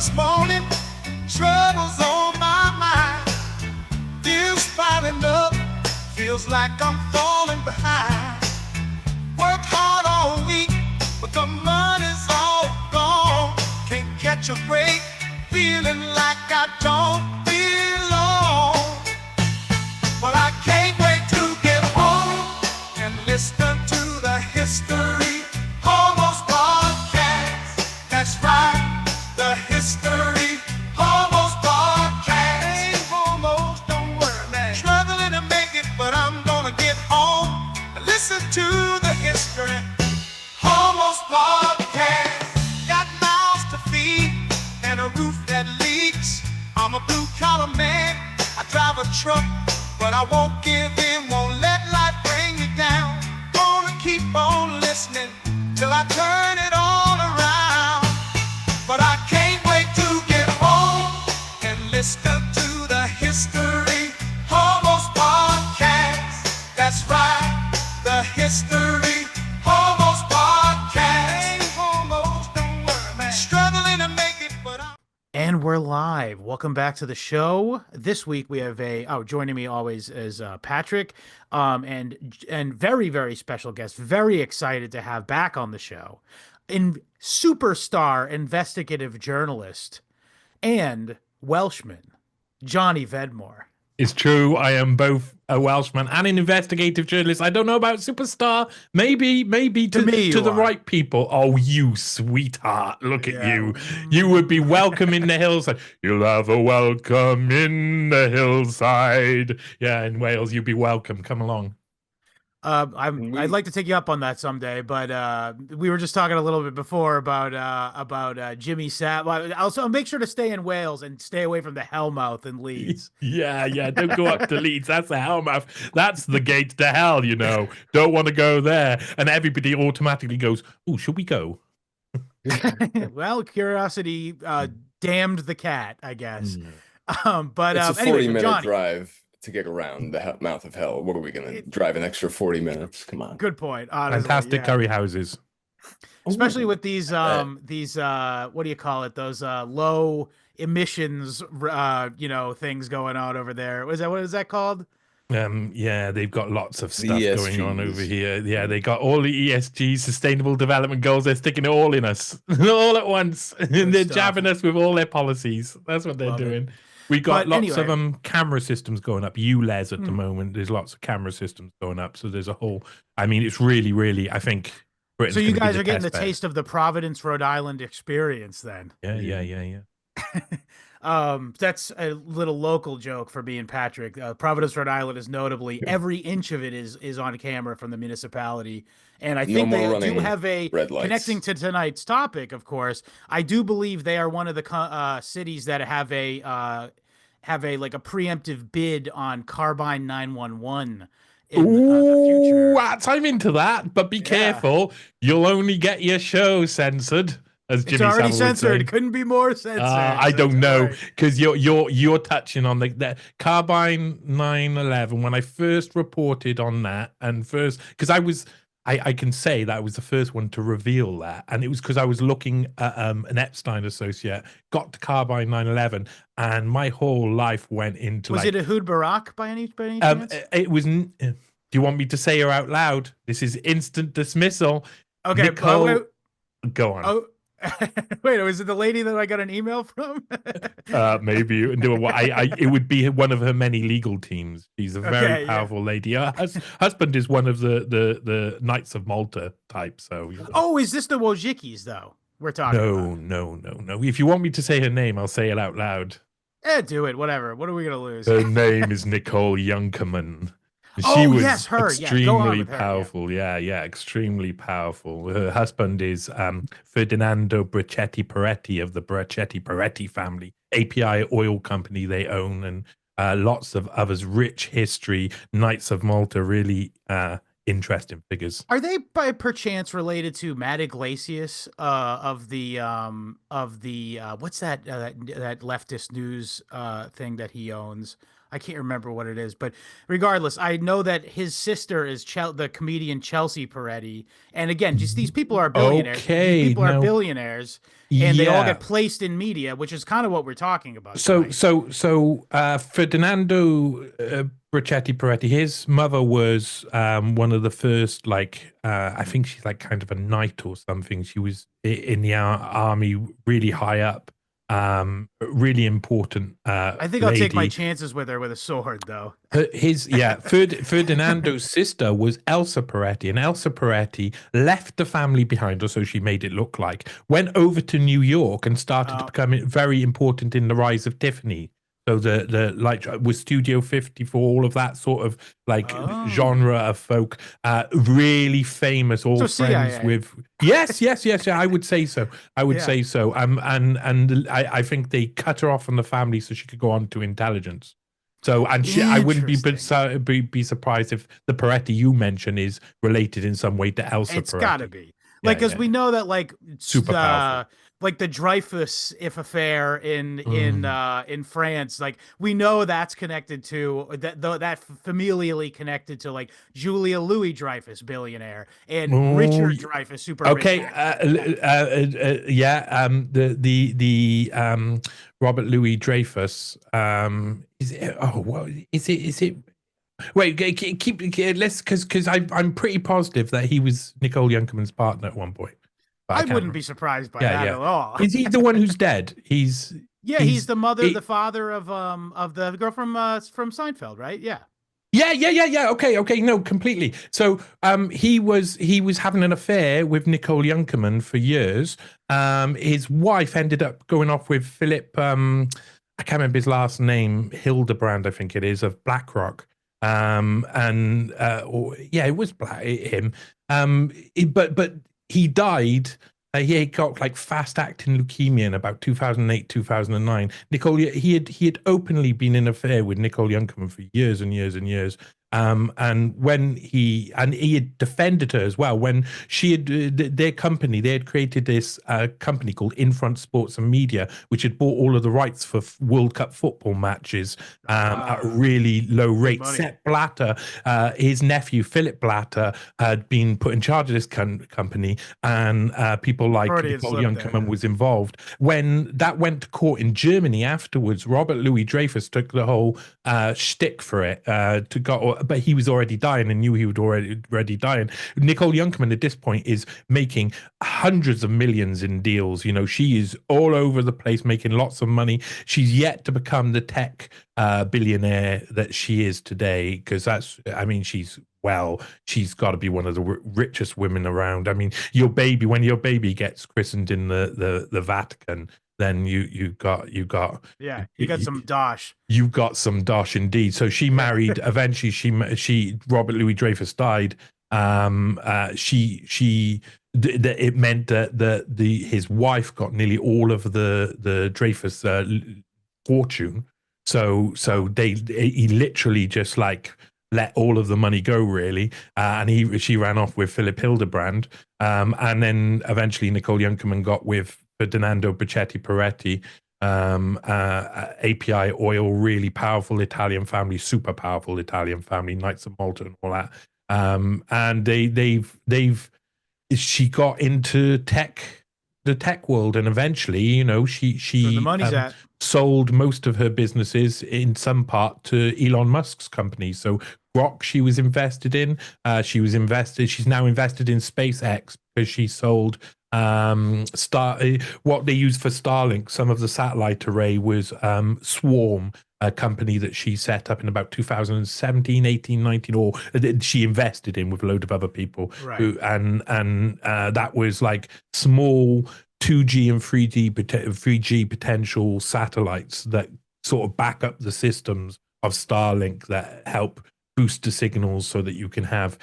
this morning, troubles on my mind. Bills piling up, feels like I'm falling behind. Worked hard all week, but the money's all gone. Can't catch a break, feeling like I don't belong. But I can't wait to get home and listen to the history almost podcast. That's right, the history almost podcast. Ain't almost, don't worry, man. Struggling to make it, but I'm gonna get home and listen to the history almost podcast. Got mouths to feed and a roof that leaks. I'm a blue-collar man, I drive a truck, but I won't give in, won't let life bring me down. Gonna keep on listening till I turn it all around. But I can't wait to get home and listen to the history almost podcast. That's right, the history almost podcast. Ain't almost, don't worry, man. Struggling to make it, but I'm... And we're live. Welcome back to the show. This week we have joining me always is Patrick, and very, very special guest. Very excited to have back on the show, superstar investigative journalist and Welshman, Johnny Vedmore. It's true. I am both a Welshman and an investigative journalist. I don't know about superstar. Maybe to the right people. Oh, you sweetheart. Look at you. You would be welcome in the hillside. You'll have a welcome in the hillside. Yeah, in Wales, you'd be welcome. Come along. I'd like to take you up on that someday, but we were just talking a little bit before about Jimmy Sav. Also, make sure to stay in Wales and stay away from the Hellmouth in Leeds. Yeah, don't go up to Leeds. That's the Hellmouth. That's the gate to hell, you know. Don't want to go there. And everybody automatically goes, oh, should we go? Well, curiosity damned the cat, I guess. But it's a anyway, 40-minute Johnny, drive to get around the mouth of hell. What are we going to drive an extra 40 minutes? Come on. Good point. Honestly, Fantastic curry houses. Especially with these what do you call it? Those low emissions things going on over there. What is that called? Yeah, they've got lots of stuff going on over here. Yeah, they got all the ESG sustainable development goals. They're sticking it all in us all at once. And they're jabbing us with all their policies. That's what they're doing. We got lots of camera systems going up. ULEZ at the moment. There's lots of camera systems going up. So there's a whole. I mean, it's really, really. I think. Britain's so you guys are getting the taste of the Providence, Rhode Island experience, then. Yeah. That's a little local joke for me and Patrick. Providence, Rhode Island is notably every inch of it is on camera from the municipality. And I think they do have a connecting to tonight's topic. Of course, I do believe they are one of the cities that have a like a preemptive bid on Carbine 911 in the future. I'm into that, but be careful. You'll only get your show censored. As Jimmy it's already censored. It couldn't be more censored. I don't know, because you're touching on the Carbine 911. When I first reported on that, and because I can say that I was the first one to reveal that, and it was because I was looking at an Epstein associate, got to Carbine 911, and my whole life went into. Was it Ehud Barak by any chance? It was. Do you want me to say her out loud? This is instant dismissal. Okay, Nicole, go on. Oh. Wait, was it the lady that I got an email from? Maybe it would be one of her many legal teams. She's a very powerful lady. Her husband is one of the Knights of Malta type. So. Oh, is this the Wojcicki's though? We're talking. No. If you want me to say her name, I'll say it out loud. Do it. Whatever. What are we gonna lose? Her name is Nicole Junkerman. She was her. Extremely powerful. Yeah, extremely powerful. Her husband is Ferdinando Bracetti Peretti of the Bracetti Peretti family, API oil company they own, and lots of others. Rich history. Knights of Malta, really interesting figures. Are they by perchance related to Matt Iglesias of the what's that leftist news thing that he owns? I can't remember what it is, but regardless, I know that his sister is the comedian Chelsea Peretti. And again, just these people are billionaires. These Okay, people are now, billionaires, and they all yeah. get placed in media, which is kind of what we're talking about So, tonight. Ferdinando Bracetti Peretti, his mother was one of the first, like, I think she's like kind of a knight or something. She was in the army, really high up, really important I think I'll take my chances with her with a sword, though. Ferdinando's sister was Elsa Peretti, and Elsa Peretti left the family behind, or so she made it look like, went over to New York and started to become very important in the rise of Tiffany. So the like with Studio 54, all of that sort of like genre of folk, really famous, all friends CIA. with. Yes, I would say so. I would say so. And I think they cut her off from the family so she could go on to intelligence. So, and I wouldn't be surprised if the Peretti you mention is related in some way to Elsa Peretti. It's got to be. Like, because we know that, like, super powerful. Like the Dreyfus affair in France, like we know that's connected to that familially connected to like Julia Louis Dreyfus, billionaire, and Richard Dreyfus, super rich. The Robert Louis Dreyfus. Is it? Wait, because I'm pretty positive that he was Nicole Youngman's partner at one point. I wouldn't be surprised by that at all. Is he the one who's dead? He's the father of the girl from Seinfeld, right? Yeah. Okay. No, completely. So he was having an affair with Nicole Youngman for years. His wife ended up going off with Philip. I can't remember his last name. Hildebrand, I think it is, of BlackRock. It was him. But he died. He got like fast acting leukemia in about 2008, 2009. He had openly been in an affair with Nicole Youngman for years and years and years. And when he had defended her as well, when she had they had created this company called Infront Sports and Media, which had bought all of the rights for World Cup football matches at a really low rate. Sepp Blatter, his nephew Philip Blatter, had been put in charge of this company, and people like Nicole Youngman was involved. When that went to court in Germany afterwards, Robert Louis Dreyfus took the whole shtick for it but he was already dying and knew he was already dying. Nicole Youngman at this point is making hundreds of millions in deals. You know, she is all over the place making lots of money. She's yet to become the tech billionaire that she is today, because she's got to be one of the richest women around. I mean, when your baby gets christened in the Vatican, then you got some dosh. You've got some dosh indeed. So she married eventually. She Robert Louis Dreyfus died. It meant that his wife got nearly all of the Dreyfus fortune. So he literally just like let all of the money go, really, and she ran off with Philip Hildebrand, and then eventually Nicole Youngman got with Ferdinando Bracetti Peretti, API Oil, really powerful Italian family, super powerful Italian family, Knights of Malta and all that, and she got into the tech world, and eventually, you know, she the money's at. Sold most of her businesses in some part to Elon Musk's company. So Grok, she was invested in. She's now invested in SpaceX because she sold what they use for Starlink. Some of the satellite array was Swarm, a company that she set up in about 2017, 18, 19, or she invested in with a load of other people. Right. That was like small 2G and 3G potential satellites that sort of back up the systems of Starlink that help boost the signals so that you can have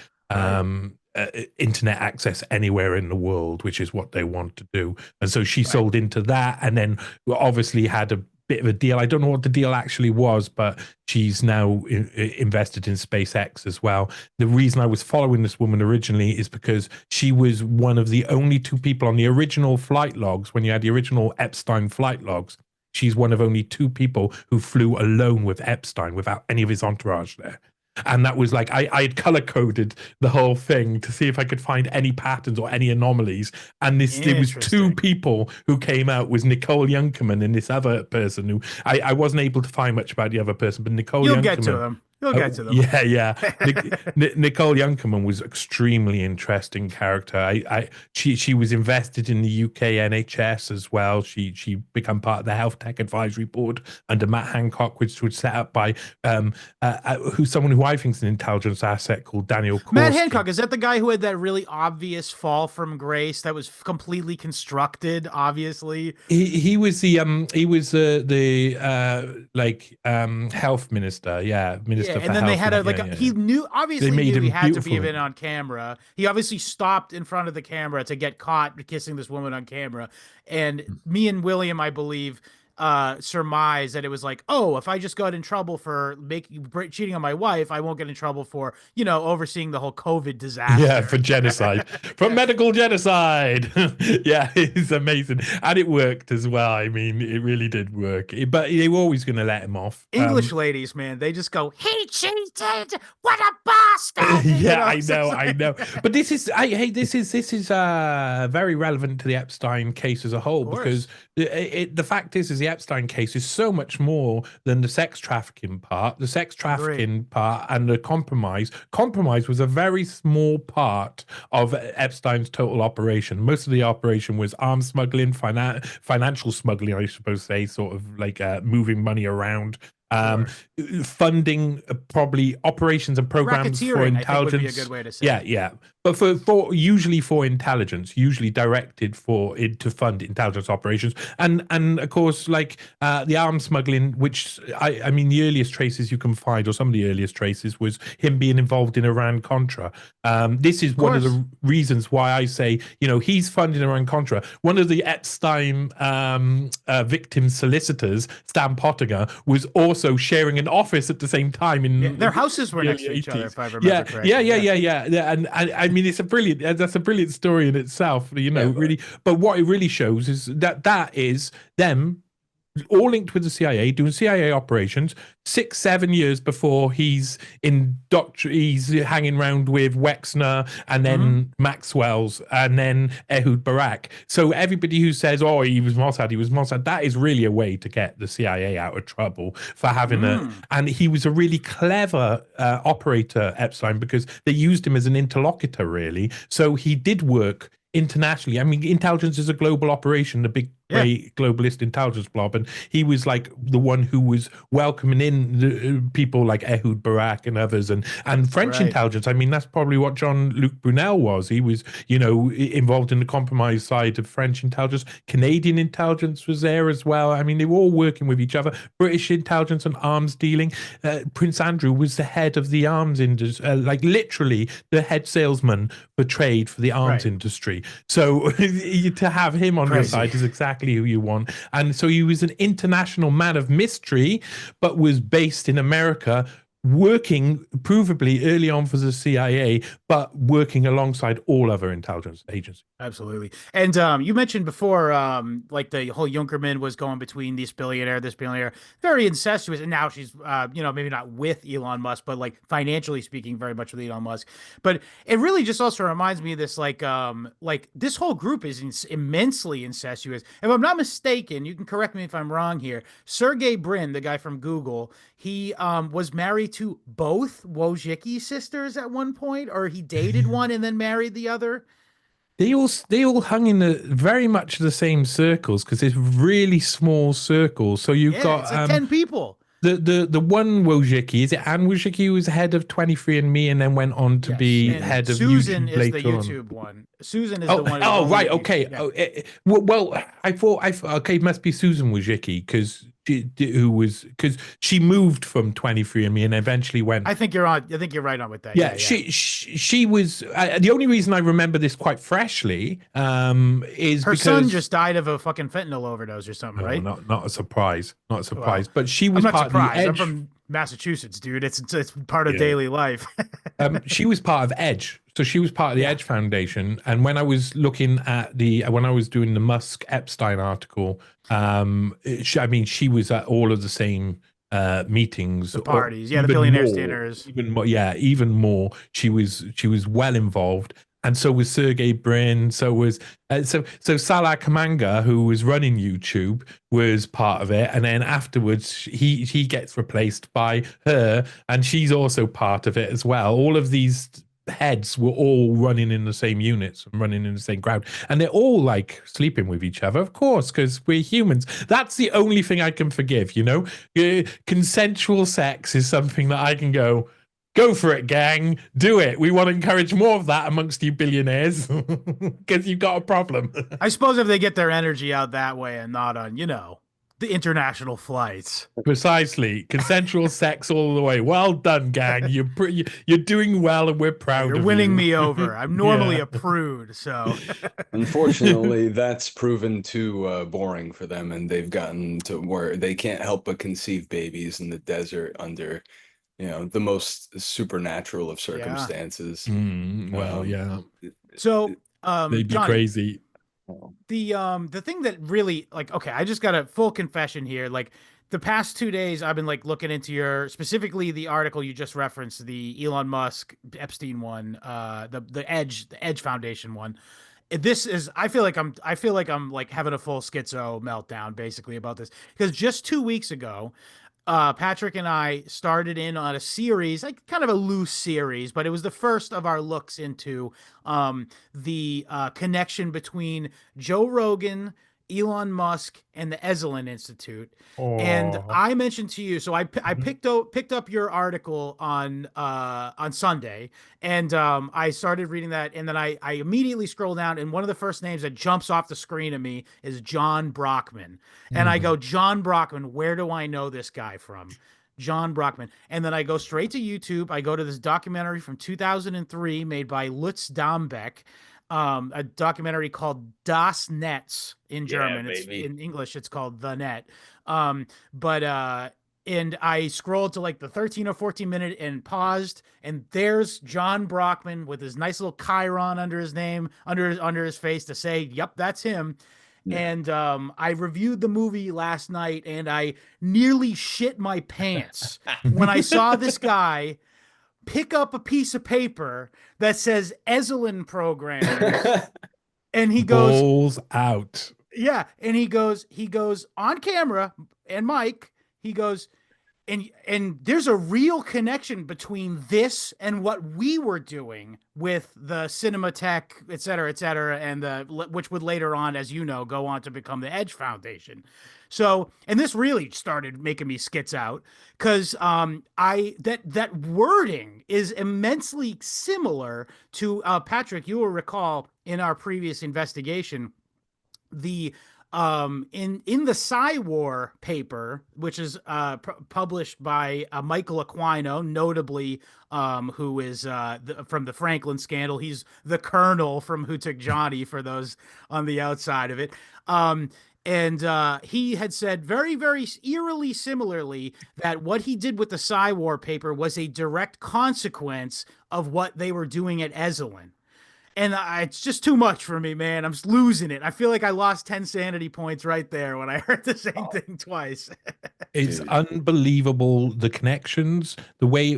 internet access anywhere in the world, which is what they want to do. And so she sold into that, and then obviously had a bit of a deal. I don't know what the deal actually was, but she's now invested in SpaceX as well. The reason I was following this woman originally is because she was one of the only two people on the original flight logs, when you had the original Epstein flight logs. she's one of only 2 people who flew alone with Epstein without any of his entourage there. And that was like, I had color coded the whole thing to see if I could find any patterns or any anomalies. And there was 2 people who came out, was Nicole Younkerman and this other person who I wasn't able to find much about the other person, but Nicole Younkerman. Get to them. You'll get to them. Yeah. Nicole Younkerman was extremely interesting character. She was invested in the UK NHS as well. She became part of the Health Tech Advisory Board under Matt Hancock, which was set up by someone who I think is an intelligence asset called Daniel Korsky. Matt Hancock, is that the guy who had that really obvious fall from grace that was completely constructed? Obviously, he was the health minister. Yeah, and then they had he knew he had to be even on camera. He obviously stopped in front of the camera to get caught kissing this woman on camera. And me and William, I believe, surmise that it was like, oh, if I just got in trouble for cheating on my wife, I won't get in trouble for, overseeing the whole COVID disaster. Yeah, for genocide, for medical genocide. Yeah, it's amazing. And it worked as well. I mean, it really did work. But they were always going to let him off. English ladies, man, they just go, he cheated. What a bastard. Yeah, I know. But this is very relevant to the Epstein case as a whole, because the fact is the Epstein case is so much more than the sex trafficking part. The sex trafficking part and the compromise was a very small part of Epstein's total operation. Most of the operation was arms smuggling, financial smuggling, I suppose say, sort of like moving money around. Funding probably operations and programs for intelligence. I think would be a good way to say. Yeah. But for usually for intelligence, usually directed to fund intelligence operations, and of course the arms smuggling, which I mean the earliest traces you can find, or some of the earliest traces, was him being involved in Iran-Contra. This is one of the reasons why I say he's funding Iran-Contra. One of the Epstein victim solicitors, Stan Pottinger, was also sharing an office at the same time in their houses were next to each other, if I remember correctly. Yeah. And I mean, that's a brilliant story in itself, really. But what it really shows is that is them all linked with the CIA, doing CIA operations 6-7 years before he's hanging around with Wexner and then Maxwell's and then Ehud Barak. So everybody who says, oh, he was Mossad, that is really a way to get the CIA out of trouble for having and he was a really clever operator, Epstein, because they used him as an interlocutor, really. So he did work internationally. I mean, intelligence is a global operation, the big great globalist intelligence blob, and he was like the one who was welcoming in the people like Ehud Barak and others, and French intelligence. I mean, that's probably what Jean-Luc Brunel was. He was, involved in the compromise side of French intelligence. Canadian intelligence was there as well. I mean, they were all working with each other. British intelligence and arms dealing. Prince Andrew was the head of the arms industry, literally the head salesman for trade for the arms industry. So to have him on your side is exactly who you want. And so he was an international man of mystery, but was based in America, working provably early on for the CIA, but working alongside all other intelligence agencies. Absolutely. And you mentioned before, the whole Junkerman was going between this billionaire, very incestuous. And now she's, maybe not with Elon Musk, but financially speaking, very much with Elon Musk. But it really just also reminds me of this, this whole group is immensely incestuous. If I'm not mistaken, you can correct me if I'm wrong here. Sergey Brin, the guy from Google, he was married to both Wojcicki sisters at one point, or he dated one and then married the other. They all hung in very much the same circles, because it's really small circles. So you've got it's 10 people. The one Wojcicki, is it Anne Wojcicki, who was head of 23andMe and then went on to be head of Susan YouTube is the YouTube one. Susan is the one. Oh, right, okay. Yeah. Well, I thought it must be Susan Wojcicki, because she moved from 23andMe and eventually went. I think you're right on with that. Yeah. She was. The only reason I remember this quite freshly is her because son just died of a fucking fentanyl overdose or something, right? Not a surprise. Not a surprise. Well, but she was I'm not part surprised. of the Edge. I'm from Massachusetts, dude. It's part of daily life. She was part of Edge. So she was part of the Edge Foundation. And when I was looking at when I was doing the Musk Epstein article, she was at all of the same meetings, the parties, the billionaires' dinners, even more. She was well involved, and so was Sergey Brin. So was so Salah Kamanga, who was running YouTube, was part of it, and then afterwards he gets replaced by her, and she's also part of it as well. All of these heads were all running in the same units and running in the same crowd, and they're all like sleeping with each other, of course, because we're humans. That's the only thing I can forgive, consensual sex is something that I can go for it, gang, do it. We want to encourage more of that amongst you billionaires, because you've got a problem. I suppose if they get their energy out that way and not on the international flights. Precisely. Consensual sex all the way. Well done, gang. You're doing well, and we're proud of you. You're winning me over. I'm normally a prude, so. Unfortunately, that's proven too boring for them, and they've gotten to where they can't help but conceive babies in the desert under, the most supernatural of circumstances. So, they'd be Johnny, crazy. The thing that really, I just got a full confession here. Like, the past 2 days, I've been looking into specifically the article you just referenced, the Elon Musk Epstein one, the Edge Foundation one. I feel like I'm having a full schizo meltdown basically about this, because just 2 weeks ago, Patrick and I started in on a series, kind of a loose series, but it was the first of our looks into the connection between Joe Rogan, Elon Musk, and the Esalen Institute. And I mentioned to you, so I picked up your article on Sunday, and I started reading that, and then I immediately scroll down, and one of the first names that jumps off the screen at me is John Brockman. And I go, John Brockman, where do I know this guy from? John Brockman. And then I go straight to YouTube. I go to this documentary from 2003 made by Lutz Dambeck, a documentary called Das Netz in German. In English, it's called The Net. And I scrolled to the 13 or 14 minute and paused, and there's John Brockman with his nice little chyron under his name, under his face to say, yep, that's him. Yeah. And I reviewed the movie last night, and I nearly shit my pants when I saw this guy pick up a piece of paper that says Esalen program, and he goes, balls out. Yeah, and he goes on camera and Mike, he goes, and there's a real connection between this and what we were doing with the Cinematheque, et cetera, and which would later on, as you know, go on to become the Edge Foundation. So, and this really started making me skits out, because that wording is immensely similar to Patrick. You will recall in our previous investigation, the in the Psy-War paper, which is published by Michael Aquino, notably, who is from the Franklin scandal. He's the colonel from Who Took Johnny, for those on the outside of it. And he had said very, very eerily similarly that what he did with the Psy-War paper was a direct consequence of what they were doing at Esalen. And it's just too much for me, man. I'm just losing it. I feel like I lost 10 sanity points right there when I heard the same thing twice. It's unbelievable, the connections, the way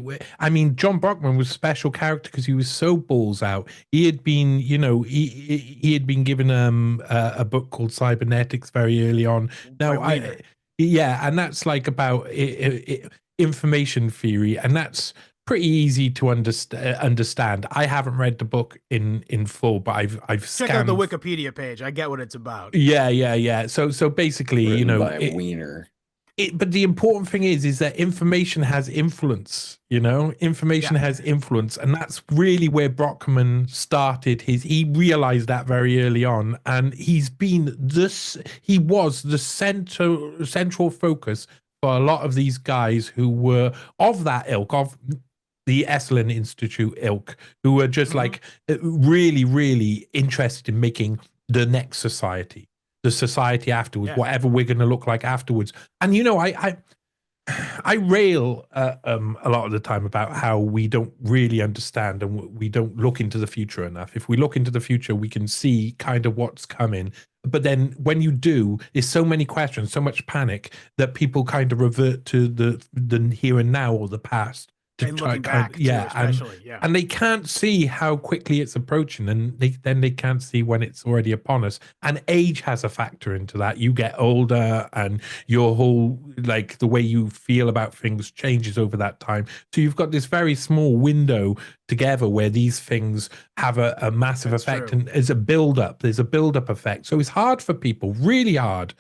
John Brockman was a special character because he was so balls out. He had been, he had been given a book called Cybernetics very early on. Now, and that's about information theory, and that's pretty easy to understand. I haven't read the book in full, but I've check out the Wikipedia page. I get what it's about. Yeah. So basically, written by Wiener. But the important thing is that information has influence. Information has influence, and that's really where Brockman started he realized that very early on, and he was the central focus for a lot of these guys who were of that ilk, of the Esalen Institute ilk, who were just really, really interested in making the next society, the society afterwards, whatever we're going to look like afterwards. And I rail a lot of the time about how we don't really understand and we don't look into the future enough. If we look into the future, we can see kind of what's coming. But then when you do, there's so many questions, so much panic that people kind of revert to the here and now or the past to and try looking back too, especially. and they can't see how quickly it's approaching, and they can't see when it's already upon us. And age has a factor into that. You get older, and your whole like the way you feel about things changes over that time. So you've got this very small window together where these things have a massive effect, true. and there's a build-up effect. So it's hard for people, really hard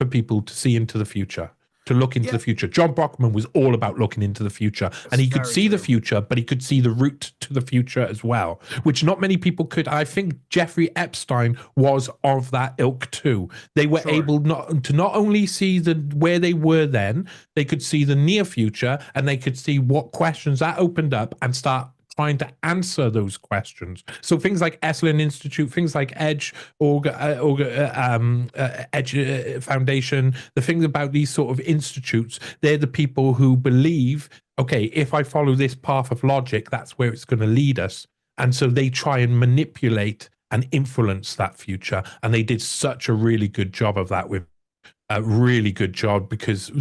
for people to see into the future, to look into the future. John Brockman was all about looking into the future, and he could see the future, but he could see the route to the future as well, which not many people could. I think Jeffrey Epstein was of that ilk too. They were able not only see where they were then, they could see the near future, and they could see what questions that opened up and start trying to answer those questions. So things like Esalen Institute, things like Edge Edge Foundation, the things about these sort of institutes, they're the people who believe, okay, if I follow this path of logic, that's where it's going to lead us. And so they try and manipulate and influence that future. And they did such a really good job of that with a really good job, because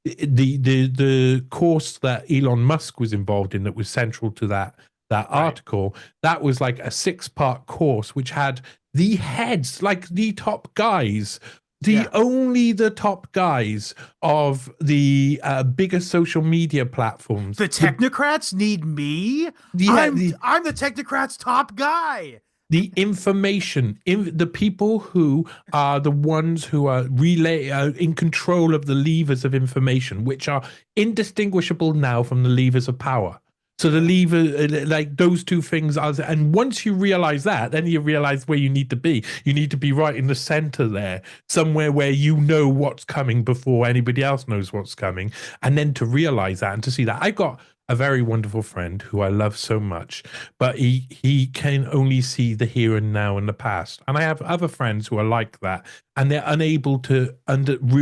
the course that Elon Musk was involved in that was central to that article, that was like a 6-part course which had the heads, like the top guys, only the top guys of the biggest social media platforms. The technocrats need me. I'm the technocrats' top guy. The information, the people who are the ones who are in control of the levers of information, which are indistinguishable now from the levers of power. So the lever, like those two things are, and once you realize that, then you realize where you need to be. You need to be right in the center there, somewhere where you know what's coming before anybody else knows what's coming. And then to realize that and to see that. I got a very wonderful friend who I love so much, but he can only see the here and now and the past. And I have other friends who are like that, and they're unable to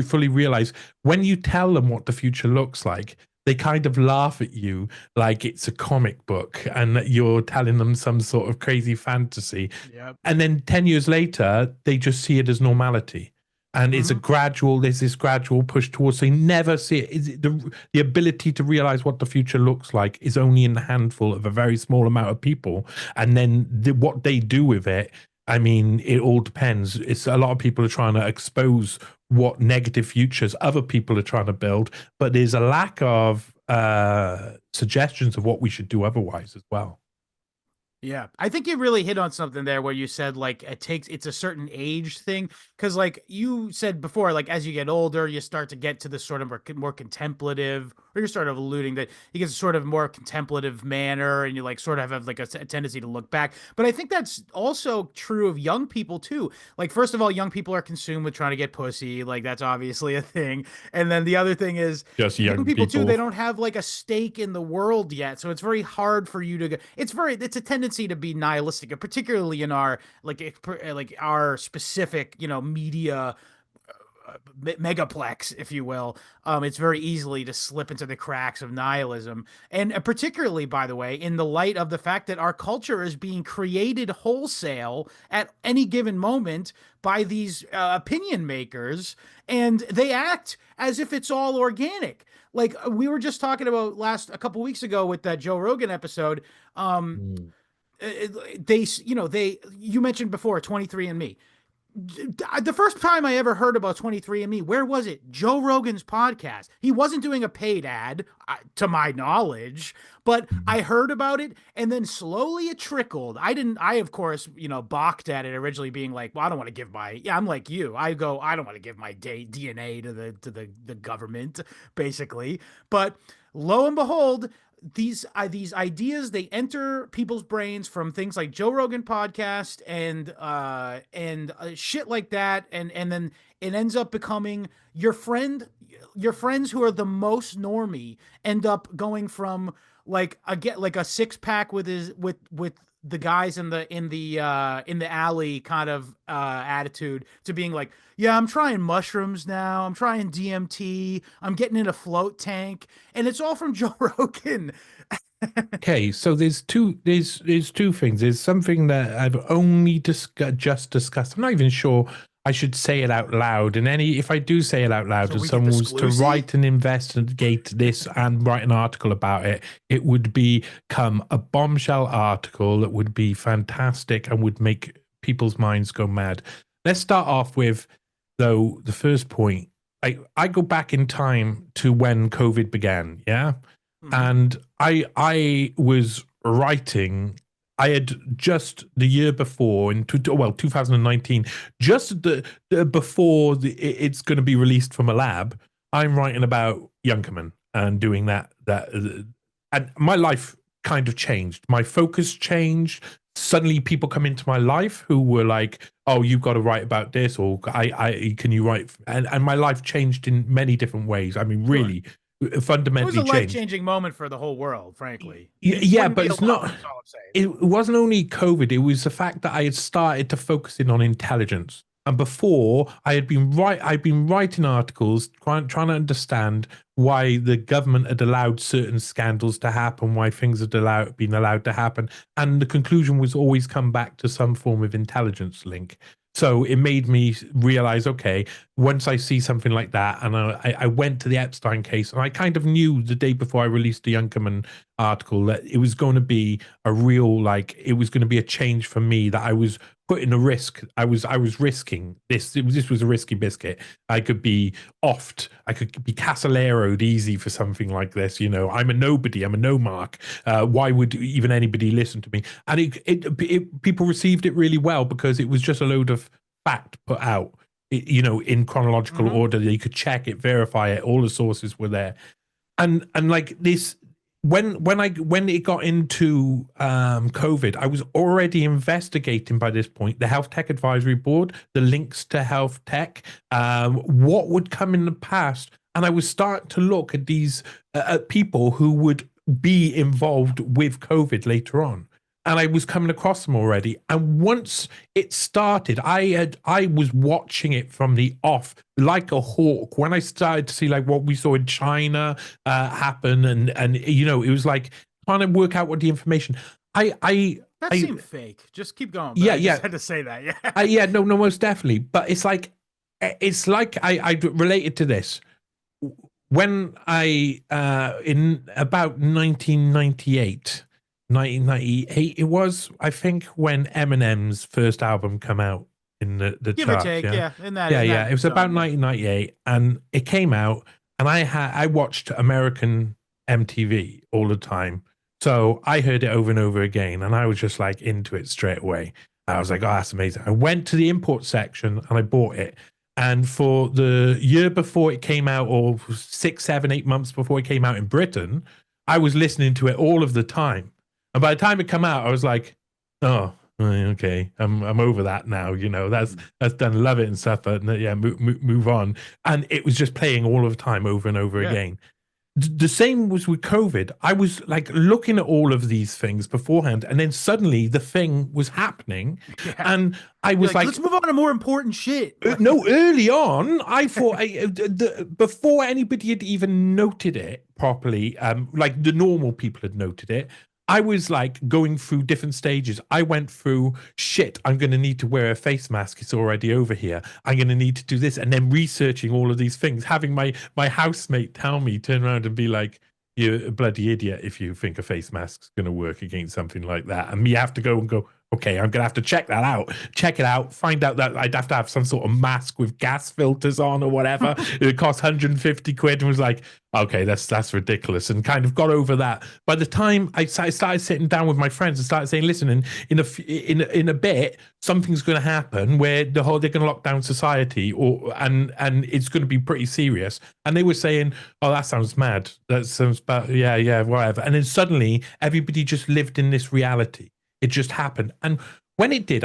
fully realize when you tell them what the future looks like. They kind of laugh at you like it's a comic book and that you're telling them some sort of crazy fantasy. Yep. And then 10 years later, they just see it as normality. And it's there's this gradual push towards, they never see it. The ability to realize what the future looks like is only in the handful of a very small amount of people. And then what they do with it, I mean, it all depends. It's a lot of people are trying to expose what negative futures other people are trying to build, but there's a lack of suggestions of what we should do otherwise as well. Yeah, I think you really hit on something there where you said like it's a certain age thing, because like you said before, like as you get older, you start to get to this sort of more contemplative, or you're sort of alluding that you get sort of more contemplative manner, and you like sort of have like a tendency to look back. But I think that's also true of young people too. Like first of all, young people are consumed with trying to get pussy, like that's obviously a thing. And then the other thing is just young people too, they don't have like a stake in the world yet, so it's very hard for you to. It's a tendency to be nihilistic, particularly in our like our specific media megaplex, if you will. It's very easily to slip into the cracks of nihilism, and particularly, by the way, in the light of the fact that our culture is being created wholesale at any given moment by these opinion makers, and they act as if it's all organic. Like we were just talking about a couple weeks ago with that Joe Rogan episode. You mentioned before 23andMe. The first time I ever heard about 23andMe, where was it? Joe Rogan's podcast. He wasn't doing a paid ad, to my knowledge, but I heard about it, and then slowly it trickled. I of course, balked at it originally, being like, well, I don't want to give I'm like you. I don't want to give my DNA to the government, basically. But lo and behold, these ideas, they enter people's brains from things like Joe Rogan podcast and shit like that, and then it ends up becoming your friends who are the most normie end up going from like a 6-pack with the guys in the alley kind of attitude to being like, yeah, I'm trying mushrooms now, I'm trying DMT, I'm getting in a float tank, and it's all from Joe Rogan. Okay, so there's two things. There's something that I've only just discussed. I'm not even sure I should say it out loud. And if I do say it out loud, if someone was to write and investigate this and write an article about it, it would become a bombshell article that would be fantastic and would make people's minds go mad. Let's start off with, though, the first point. I go back in time to when COVID began, yeah? And I was writing. I had just the year before, in 2019, just before it's going to be released from a lab, I'm writing about Junkermann and doing that. And my life kind of changed. My focus changed. Suddenly people come into my life who were like, oh, you've got to write about this, or can you write? And my life changed in many different ways. I mean, really. Sure. Fundamentally it was a life-changing moment for the whole world, frankly. Yeah, but it's not. It wasn't only COVID. It was the fact that I had started to focus in on intelligence, and before I had been writing articles trying to understand why the government had allowed certain scandals to happen, why things had been allowed to happen, and the conclusion was always come back to some form of intelligence link. So it made me realize, okay, once I see something like that, and I went to the Epstein case, and I kind of knew the day before I released the Junkermann article that it was going to be a real, it was going to be a change for me, that I was putting a risk. I was risking this. This was a risky biscuit. I could be offed. I could be Castillero'd easy for something like this. You know, I'm a nobody. I'm a no mark. Why would even anybody listen to me? And people received it really well because it was just a load of fact put out, in chronological order. You could check it, verify it. All the sources were there. And like this, when it got into COVID, I was already investigating by this point the Health Tech Advisory Board, the links to health tech, what would come in the past, and I was starting to look at these at people who would be involved with COVID later on. And I was coming across them already. And once it started, I was watching it from the off like a hawk. When I started to see what we saw in China happen, and it was like trying to work out what the information. That seemed fake. Just keep going. Yeah, I just had to say that. Yeah. Yeah, no, most definitely. But it's like I related to this. When I in about 1998 it was, I think, when Eminem's first album come out in the give charts, or take, yeah. It was about 1998, and it came out, and I watched American MTV all the time, so I heard it over and over again, and I was just like into it straight away. I was like, oh, that's amazing. I went to the import section and I bought it. And for the year before it came out, or 6, 7, 8 months before it came out in Britain, I was listening to it all of the time. And by the time it came out, I was like, oh, okay, I'm over that now. That's done. Love it and stuff. But yeah, move on. And it was just playing all of the time, over and over again. The same was with COVID. I was looking at all of these things beforehand, and then suddenly the thing was happening, and I was like, let's move on to more important shit. No, early on, I thought before anybody had even noted it properly, like the normal people had noted it, I was going through different stages. I went through, shit, I'm going to need to wear a face mask. It's already over here. I'm going to need to do this. And then researching all of these things, having my housemate turn around and be like, you're a bloody idiot if you think a face mask's going to work against something like that. And me have to go and go, okay, I'm going to have to check it out, find out that I'd have to have some sort of mask with gas filters on or whatever. It cost 150 quid, and was like, okay, that's ridiculous, and kind of got over that. By the time I started sitting down with my friends and started saying, listen, in a bit, something's going to happen where they're going to lock down society, and it's going to be pretty serious. And they were saying, oh, that sounds mad. That sounds bad. Yeah, whatever. And then suddenly everybody just lived in this reality. It just happened. And when it did,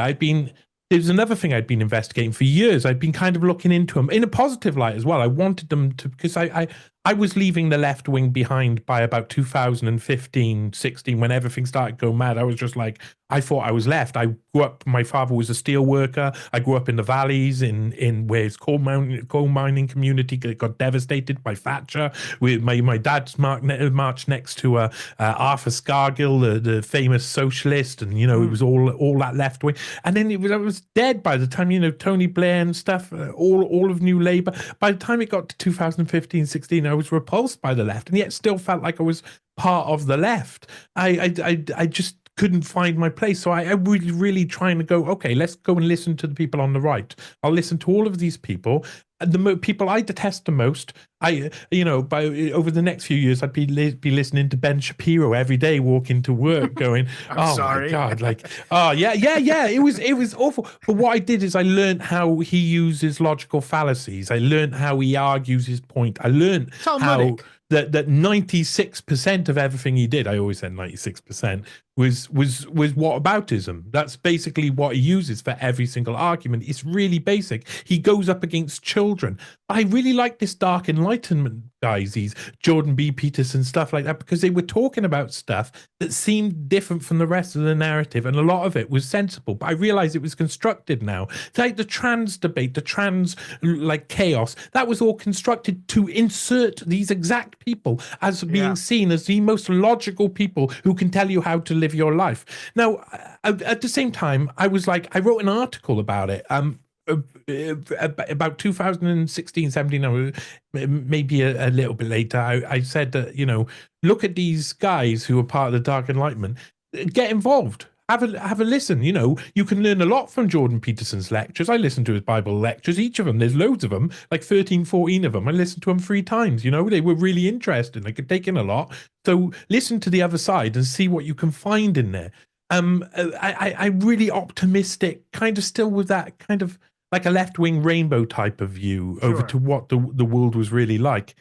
there's another thing I'd been investigating for years. I'd been kind of looking into them in a positive light as well. I wanted them to, because I I was leaving the left wing behind by about 2015, 16, when everything started going mad. I was just like, I thought I was left. I grew up, my father was a steel worker. I grew up in the valleys in where his coal mining community got devastated by Thatcher. My dad's marched next to Arthur Scargill, the famous socialist, and, it was all that left wing. And then it was dead by the time, Tony Blair and stuff, all of New Labour. By the time it got to 2015, 16, I was repulsed by the left, and yet still felt like I was part of the left. I just couldn't find my place. So I was really trying to go, okay, let's go and listen to the people on the right. I'll listen to all of these people. The people I detest the most, by over the next few years, I'd be listening to Ben Shapiro every day, walking to work, going, "Oh sorry. My God, like, oh yeah, it was awful." But what I did is I learned how he uses logical fallacies. I learned how he argues his point. I learned how that 96% of everything he did, I always said 96%, was whataboutism. That's basically what he uses for every single argument. It's really basic. He goes up against children. I really like this dark enlightenment guys, these Jordan B. Peterson, stuff like that, because they were talking about stuff that seemed different from the rest of the narrative, and a lot of it was sensible. But I realized it was constructed now. It's like the trans debate, the trans chaos, that was all constructed to insert these exact people as being seen as the most logical people who can tell you how to live your life. Now, at the same time, I wrote an article about it. About 2016, 17, maybe a little bit later, I said that, look at these guys who are part of the Dark Enlightenment, get involved. Have a listen. You can learn a lot from Jordan Peterson's lectures. I listened to his Bible lectures, each of them. There's loads of them, like 13, 14 of them. I listened to them 3 times. They were really interesting. I could take in a lot. So listen to the other side and see what you can find in there. I'm really optimistic, kind of still with that kind of like a left-wing rainbow type of view over to what the world was really like.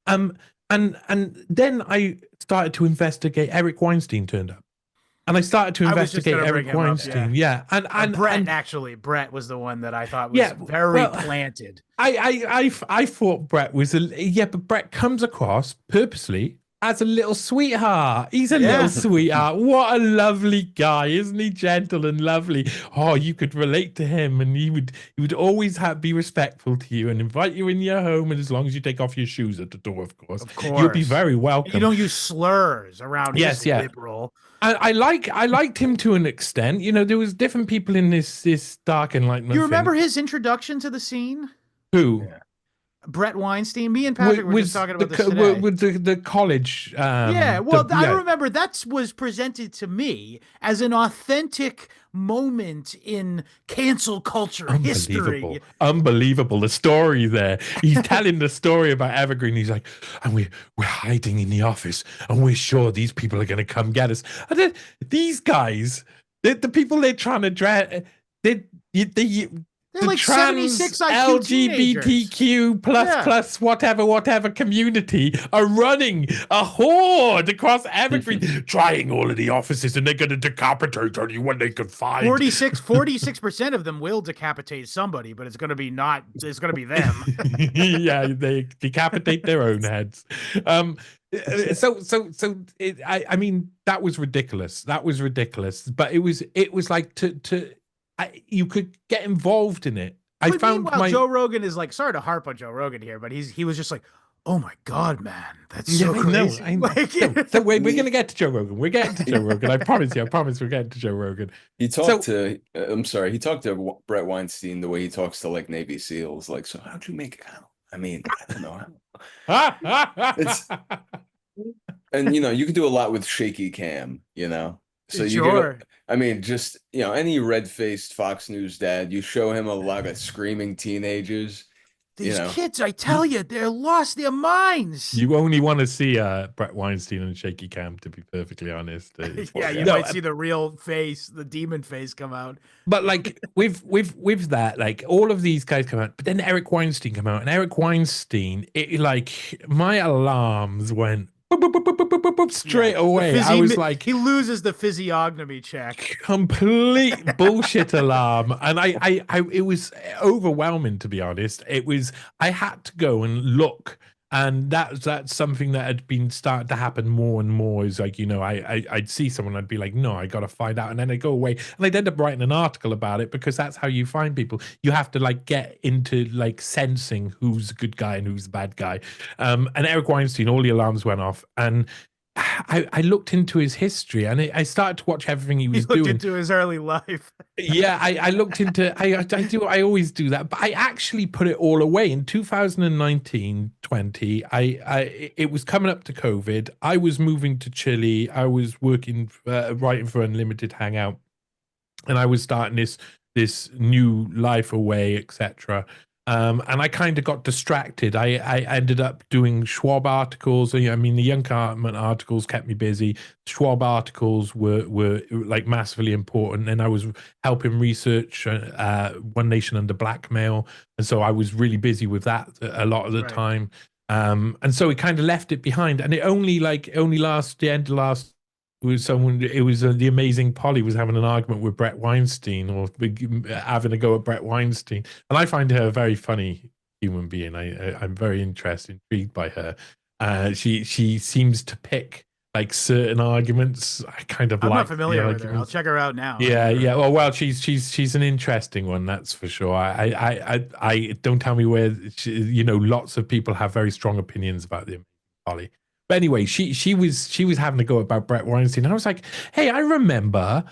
And then I started to investigate. Eric Weinstein turned up. And I started to investigate Eric Weinstein. And Brett was the one that I thought was very planted. I thought Brett was but Brett comes across purposely as a little sweetheart. He's a little sweetheart. What a lovely guy, isn't he? Gentle and lovely. Oh, you could relate to him, and he would always be respectful to you and invite you in your home. And as long as you take off your shoes at the door, of course, you'll be very welcome. You don't use slurs around this liberal. I liked him to an extent. There was different people in this Dark Enlightenment. You remember his introduction to the scene? Who? Yeah. Brett Weinstein. Me and Patrick were just talking about this today. With the college. I remember that was presented to me as an authentic moment in cancel culture history. Unbelievable. The story there. He's telling the story about Evergreen. He's like, and we're hiding in the office, and we're sure these people are going to come get us. And then these guys, the people they're trying to drag, they're like trans 76 IQ LGBTQ plus whatever community are running a horde across Evergreen, trying all of the offices, and they're going to decapitate anyone they can find. 46% of them will decapitate somebody, but it's going to be them. Yeah, they decapitate their own heads. I mean, that was ridiculous. But it was like you could get involved in it. Joe Rogan is like, sorry to harp on Joe Rogan here, but he was just like, oh my God, man, that's so crazy. I know. So we're going to get to Joe Rogan. We're getting to Joe Rogan. I promise we're getting to Joe Rogan. He talked to Brett Weinstein the way he talks to like Navy SEALs. Like, so how'd you make it out? I mean, I don't know. And you could do a lot with shaky cam, So just any red-faced Fox News dad, you show him a lot of screaming teenagers. These kids, I tell you, they're lost their minds. You only want to see Brett Weinstein and shaky cam, to be perfectly honest. You might see the real face, the demon face, come out. But like with that, like all of these guys come out, but then Eric Weinstein come out, and Eric Weinstein, my alarms went straight away. I was like, he loses the physiognomy check. Complete bullshit alarm. And it was overwhelming, to be honest. I had to go and look And that's something that had been starting to happen more and more. Is like, I'd see someone, I'd be like, no, I got to find out. And then they go away and they'd end up writing an article about it, because that's how you find people. You have to like get into like sensing who's a good guy and who's the bad guy. And Eric Weinstein, all the alarms went off. And I looked into his history, and I started to watch everything he was doing. Into his early life. Yeah, I looked into. I always do that, but I actually put it all away in 2019, 20. It was coming up to COVID. I was moving to Chile. I was working, writing for Unlimited Hangout, and I was starting this new life away, etc. And I kind of got distracted. I ended up doing Schwab articles. I mean, the Young Cartman articles kept me busy. Schwab articles were like massively important, and I was helping research One Nation Under Blackmail, and so I was really busy with that a lot of the time. And so we kind of left it behind, and it only the end of last. It was the Amazing Polly was having an argument with Brett Weinstein, or having a go at Brett Weinstein, and I find her a very funny human being. I'm very intrigued by her. She seems to pick like certain arguments. I'm not familiar with her. I'll check her out now. Yeah. Well, she's an interesting one, that's for sure. I don't tell me where lots of people have very strong opinions about the Amazing Polly. But anyway, she was having to go about Brett Weinstein. I was like, hey, I remember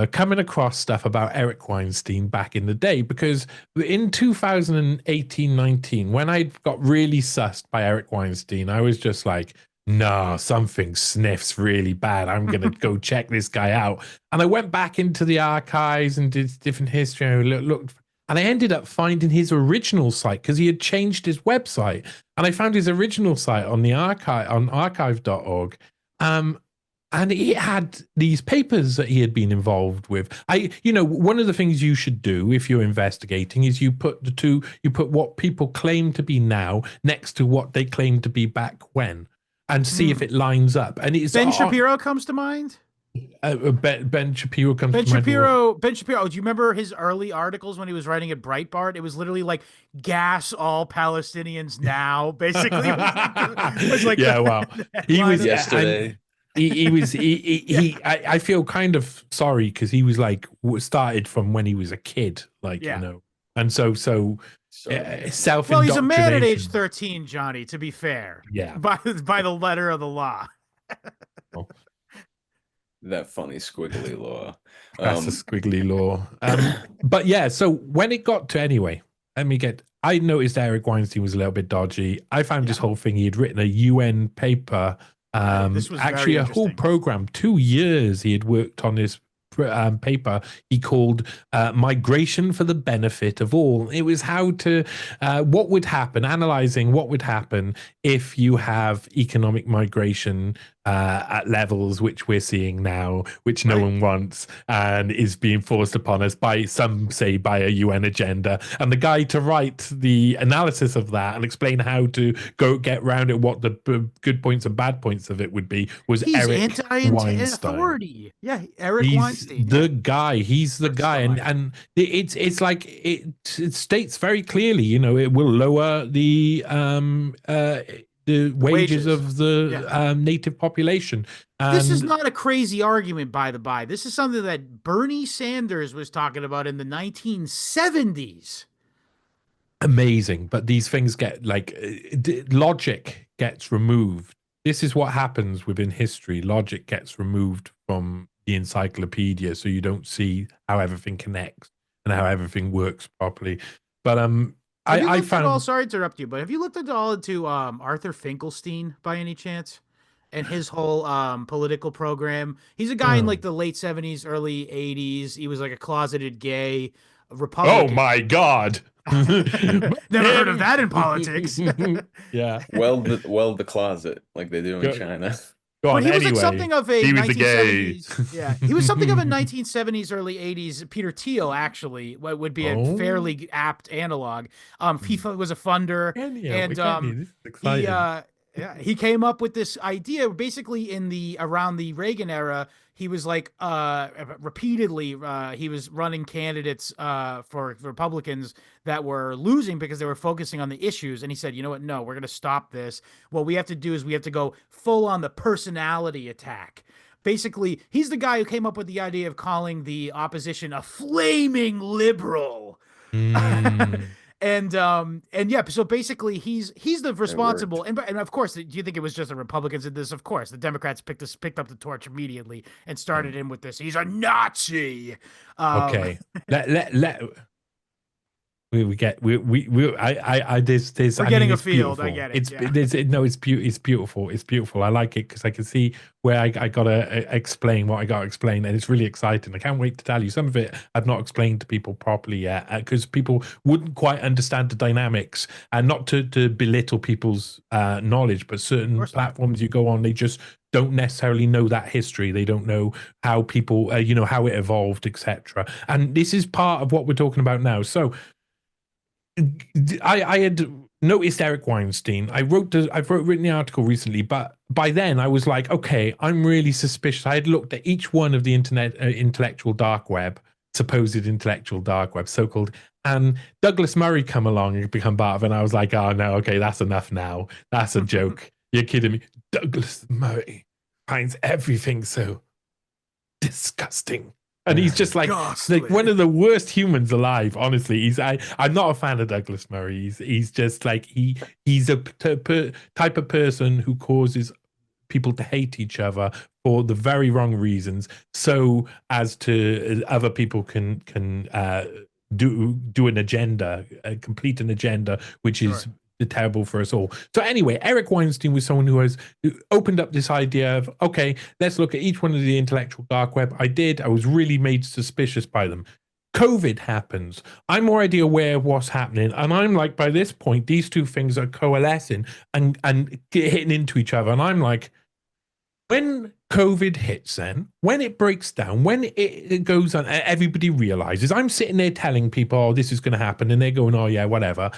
coming across stuff about Eric Weinstein back in the day, because in 2018-19, when I got really sussed by Eric Weinstein, I was just like, no, something sniffs really bad. I'm going to go check this guy out. And I went back into the archives and did different history. I looked. And I ended up finding his original site, because he had changed his website. And I found his original site on the archive.org. And it had these papers that he had been involved with. One of the things you should do if you're investigating is you put what people claim to be now next to what they claim to be back when, and see if it lines up. And it's Ben Shapiro comes to mind. Ben Shapiro comes to mind. Ben Shapiro. Do you remember his early articles when he was writing at Breitbart? It was literally like "gas all Palestinians now." Basically, it was like wow. He was yesterday. I feel kind of sorry, because he was like started from when he was a kid, and so self. Well, he's a man at age 13, Johnny. To be fair, by the letter of the law. That funny squiggly law. That's a squiggly law. But yeah, so when it got to I noticed Eric Weinstein was a little bit dodgy. I found this whole thing. He had written a UN paper. This was actually a whole program. 2 years he had worked on this paper he called Migration for the Benefit of All. It was what would happen, analyzing what would happen if you have economic migration at levels which we're seeing now, which no one wants, and is being forced upon us by a UN agenda. And the guy to write the analysis of that and explain how to go get around it, what the good points and bad points of it would be, was Eric Weinstein. Authority. Yeah, Eric Weinstein. The guy. He's the guy, and it's like it states very clearly. It will lower the wages of the native population. And this is not a crazy argument, by the by. This is something that Bernie Sanders was talking about in the 1970s. Amazing. But these things get logic gets removed. This is what happens within history. Logic gets removed from the encyclopedia, so you don't see how everything connects and how everything sorry to interrupt you, but have you looked at all into Arthur Finkelstein by any chance, and his whole political program? He's a guy in like the late 70s, early 80s. He was like a closeted gay Republican. Oh my God. Never heard of that in politics. Yeah. The closet, like they do in China. But he was like something of a 1970s. Yeah, he was something of a 1970s, early 80s Peter Thiel. Actually, what would be a fairly apt analog. He was a funder, and he came up with this idea. Basically, around the Reagan era, he was like repeatedly he was running candidates for Republicans that were losing because they were focusing on the issues. And he said, you know what? No, we're going to stop this. What we have to do is we have to go full on the personality attack. Basically, he's the guy who came up with the idea of calling the opposition a flaming liberal. And yeah, so basically he's the responsible, and of course, do you think it was just the Republicans in this? Of course, the Democrats picked up the torch immediately and started him with this. He's a Nazi. Okay, let we get I there's we're getting a field. Beautiful. I get it. It's beautiful. I like it because I can see where I gotta explain what I gotta explain, and it's really exciting. I can't wait to tell you. Some of it I've not explained to people properly yet because people wouldn't quite understand the dynamics, and not to belittle people's knowledge, but certain platforms you go on, they just don't necessarily know that history. They don't know how people how it evolved, etc. And this is part of what we're talking about now. So I had noticed Eric Weinstein. I've written the article recently, but by then I was like, okay, I'm really suspicious. I had looked at each one of the intellectual dark web, supposed intellectual dark web, so-called, and Douglas Murray come along and become part of it. And I was like, oh no, okay, that's enough now. That's a joke. You're kidding me. Douglas Murray finds everything so disgusting. And he's just like one of the worst humans alive. Honestly, I'm not a fan of Douglas Murray. He's just like he's a type of person who causes people to hate each other for the very wrong reasons, so as to other people can do an agenda, complete an agenda, which is terrible for us all. So anyway, Eric Weinstein was someone who opened up this idea of, okay, let's look at each one of the intellectual dark web. I was really made suspicious by them. COVID happens. I'm already aware of what's happening. And I'm like, by this point, these two things are coalescing and hitting into each other. And I'm like, when COVID hits then, when it breaks down, when it goes on, everybody realizes, I'm sitting there telling people, oh, this is going to happen. And they're going, oh, yeah, whatever.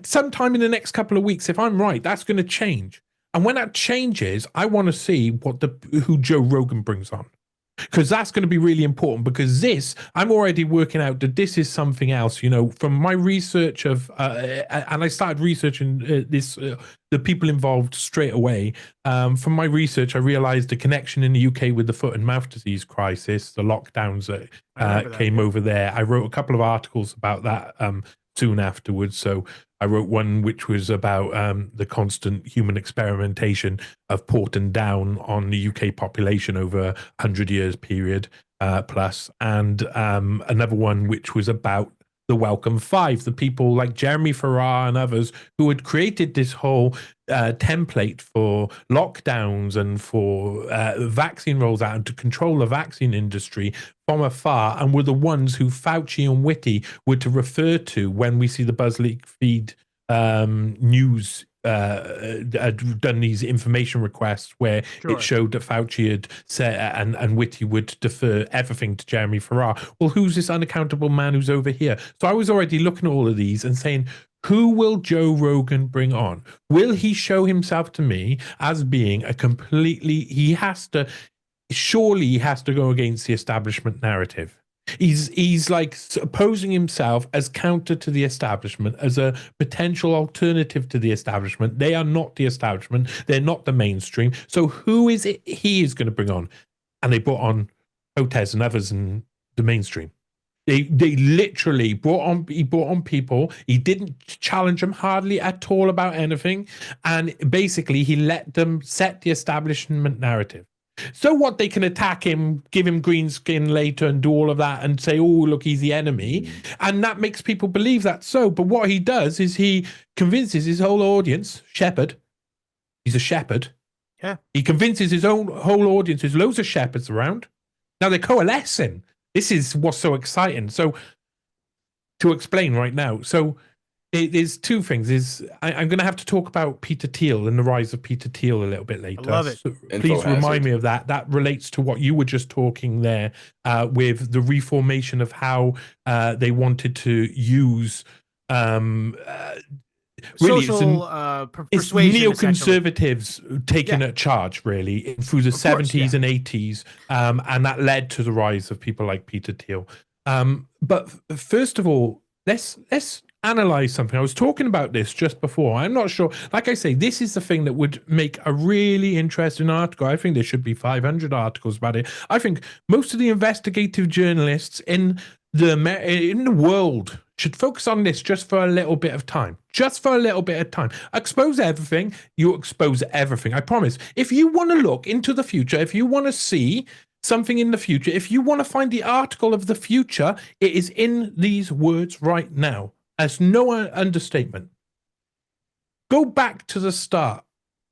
Sometime in the next couple of weeks, if I'm right, that's going to change. And when that changes, I want to see who Joe Rogan brings on. Because that's going to be really important, because I'm already working out that this is something else, from my research of, and I started researching the people involved straight away. From my research, I realized the connection in the UK with the foot and mouth disease crisis, the lockdowns that came over there. I wrote a couple of articles about that soon afterwards. So I wrote one which was about the constant human experimentation of Porton Down on the UK population over a 100 years period plus, and another one which was about the Welcome Five, the people like Jeremy Farrar and others who had created this whole template for lockdowns and for vaccine rolls out and to control the vaccine industry from afar, and were the ones who Fauci and Whitty were to refer to when we see the BuzzFeed news had done these information requests where it showed that Fauci had said and Whitty would defer everything to Jeremy Farrar. Well, who's this unaccountable man who's over here? So I was already looking at all of these and saying, who will Joe Rogan bring on? Will he show himself to me as being surely he has to go against the establishment narrative. He's like opposing himself as counter to the establishment, as a potential alternative to the establishment. They are not the establishment. They're not the mainstream. So who is it he is going to bring on? And they brought on Hotez and others in the mainstream. They literally brought on people. He didn't challenge them hardly at all about anything. And basically he let them set the establishment narrative. So what, they can attack him, give him green skin later and do all of that and say, oh, look, he's the enemy. And that makes people believe that. So, but what he does is he convinces his whole audience, shepherd. He's a shepherd. Yeah. He convinces his own whole audience. There's loads of shepherds around. Now they're coalescing. This is what's so exciting. So to explain right now. So there's two things. I'm going to have to talk about Peter Thiel and the rise of Peter Thiel a little bit later. I love it. So please remind me of that. That relates to what you were just talking there with the reformation of how they wanted to use really social it's persuasion, neoconservatives taking a charge really through the 70s and 80s, and that led to the rise of people like Peter Thiel. But first of all, let's analyze something. I was talking about this just before. I'm not sure. Like I say, this is the thing that would make a really interesting article. I think there should be 500 articles about it. I think most of the investigative journalists in the world should focus on this just for a little bit of time. Just for a little bit of time. Expose everything. You expose everything. I promise. If you want to look into the future, if you want to see something in the future, if you want to find the article of the future, it is in these words right now. As no understatement. Go back to the start.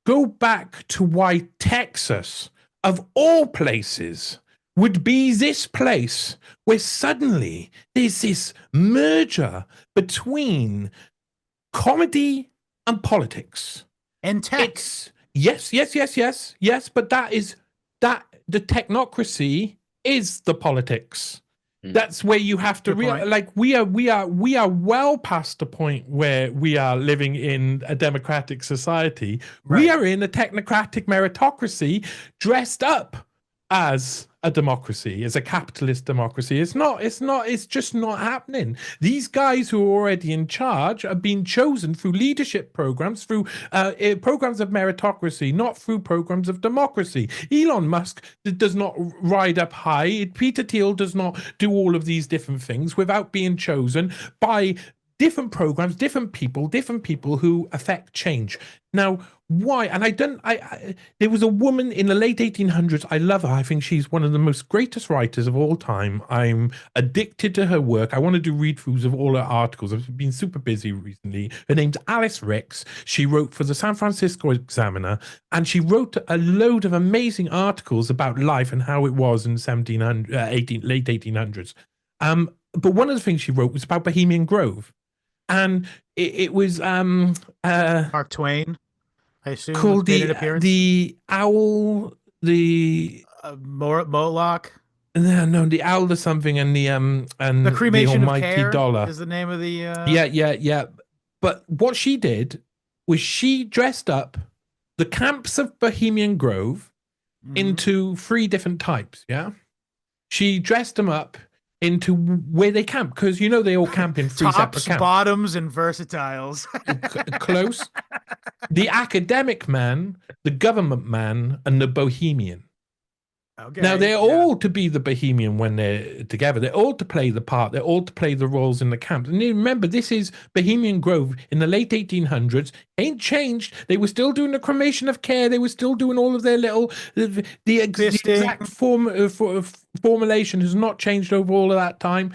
Go back to why Texas, of all places, would be this place where suddenly there's this merger between comedy and politics. And tech. Yes, but the technocracy is the politics. That's where you have to realize, like, we are well past the point where we are living in a democratic society. Right. We are in a technocratic meritocracy dressed up as a democracy, as a capitalist democracy. It's just not happening. These guys who are already in charge are being chosen through leadership programs, through programs of meritocracy, not through programs of democracy. Elon Musk does not ride up high. Peter Thiel does not do all of these different things without being chosen by different programs, different people who affect change. Now, why? And there was a woman in the late 1800s. I love her. I think she's one of the most greatest writers of all time. I'm addicted to her work. I want to do read-throughs of all her articles. I've been super busy recently. Her name's Alice Ricks. She wrote for the San Francisco Examiner, and she wrote a load of amazing articles about life and how it was in late 1800s. But one of the things she wrote was about Bohemian Grove. And it was Mark Twain, I assume, called the owl, the Moloch. No, the owl or something, and the cremation the almighty of care dollar is the name of the. Yeah. But what she did was she dressed up the camps of Bohemian Grove into 3 different types. Yeah, she dressed them up into where they camp, because they all camp in 3 separate camps. Bottoms, and versatiles. Close. The academic man, the government man, and the bohemian. Okay. Now they're all to be the bohemian when they're together. They're all to play the part. They're all to play the roles in the camps. And remember, this is Bohemian Grove in the late 1800s. Ain't changed. They were still doing the cremation of care. They were still doing all of their little the exact formulation has not changed over all of that time.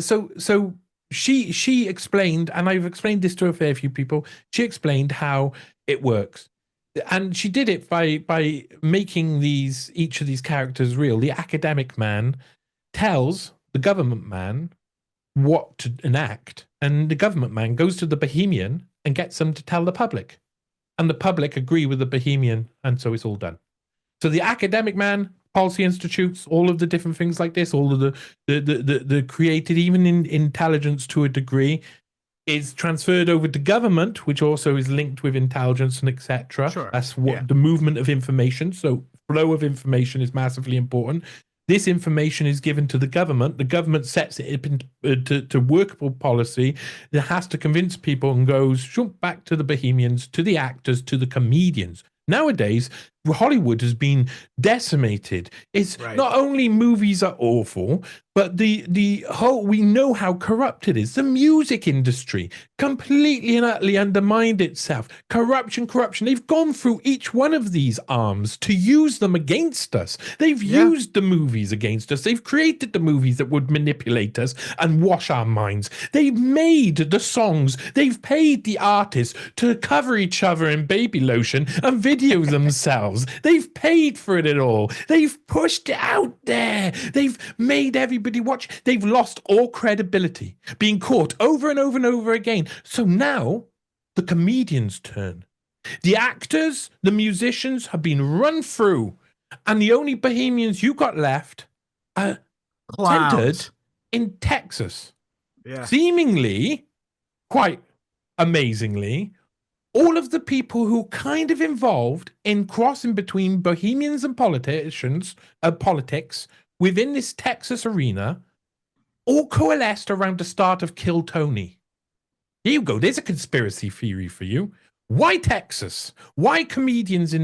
So she explained, and I've explained this to a fair few people. She explained how it works. And she did it by making each of these characters real. The academic man tells the government man what to enact, and the government man goes to the bohemian and gets them to tell the public. And the public agree with the bohemian, and so it's all done. So the academic man, policy institutes, all of the different things like this, all of the created, even in intelligence to a degree, is transferred over to government, which also is linked with intelligence and etc. Sure. That's what the movement of information. So flow of information is massively important. This information is given to the government. The government sets it into workable policy that has to convince people and goes back to the bohemians, to the actors, to the comedians. Nowadays, Hollywood has been decimated. It's not only movies are awful, but the whole, we know how corrupt it is. The music industry completely and utterly undermined itself. Corruption. They've gone through each one of these arms to use them against us. They've used the movies against us. They've created the movies that would manipulate us and wash our minds. They've made the songs. They've paid the artists to cover each other in baby lotion and video themselves. They've paid for it all. They've pushed it out there. They've made everybody watch. They've lost all credibility, being caught over and over and over again. So now the comedian's turn. The actors, the musicians have been run through, and the only bohemians you got left are centered in Texas. Yeah. Seemingly quite amazingly, all of the people who kind of involved in crossing between bohemians and politicians, politics within this Texas arena, all coalesced around the start of Kill Tony. Here you go. There's a conspiracy theory for you. Why Texas? Why comedians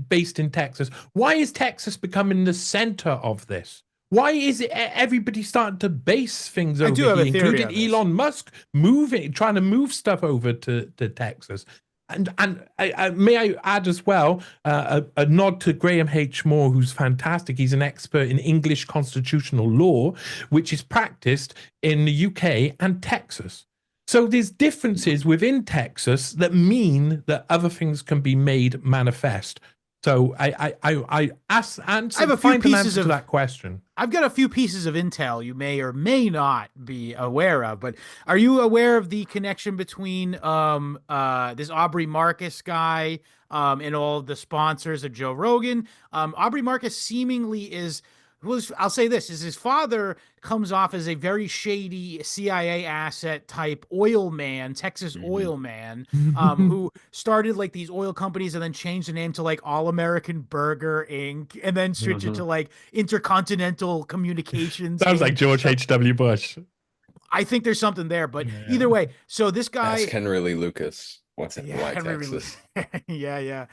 based in Texas? Why is Texas becoming the center of this? Why is it everybody starting to base things over here, including Elon Musk trying to move stuff over to Texas? And may I add as well a nod to Graham H. Moore, who's fantastic. He's an expert in English constitutional law, which is practiced in the UK and Texas. So there's differences within Texas that mean that other things can be made manifest. So I have a few pieces of that question. I've got a few pieces of intel you may or may not be aware of, but are you aware of the connection between this Aubrey Marcus guy and all the sponsors of Joe Rogan? Aubrey Marcus seemingly I'll say this, is his father comes off as a very shady CIA asset type oil man, Texas oil man, who started like these oil companies and then changed the name to like All American Burger Inc. and then switched it to like Intercontinental Communications. Sounds like George H.W. Bush. I think there's something there, but either way, so this guy. Ask Henry Lee Lucas. What's it? Why Texas? Yeah.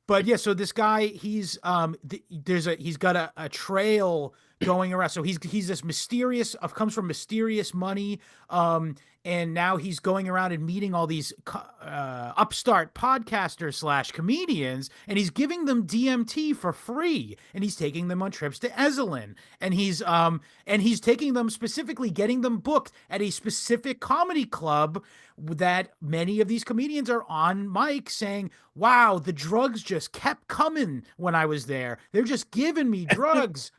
But yeah, so this guy, he's got a trail going around. So he's this mysterious comes from mysterious money. And now he's going around and meeting all these upstart podcasters / comedians, and he's giving them DMT for free, and he's taking them on trips to Esalen, and he's taking them specifically, getting them booked at a specific comedy club that many of these comedians are on mic saying, wow, the drugs just kept coming when I was there. They're just giving me drugs.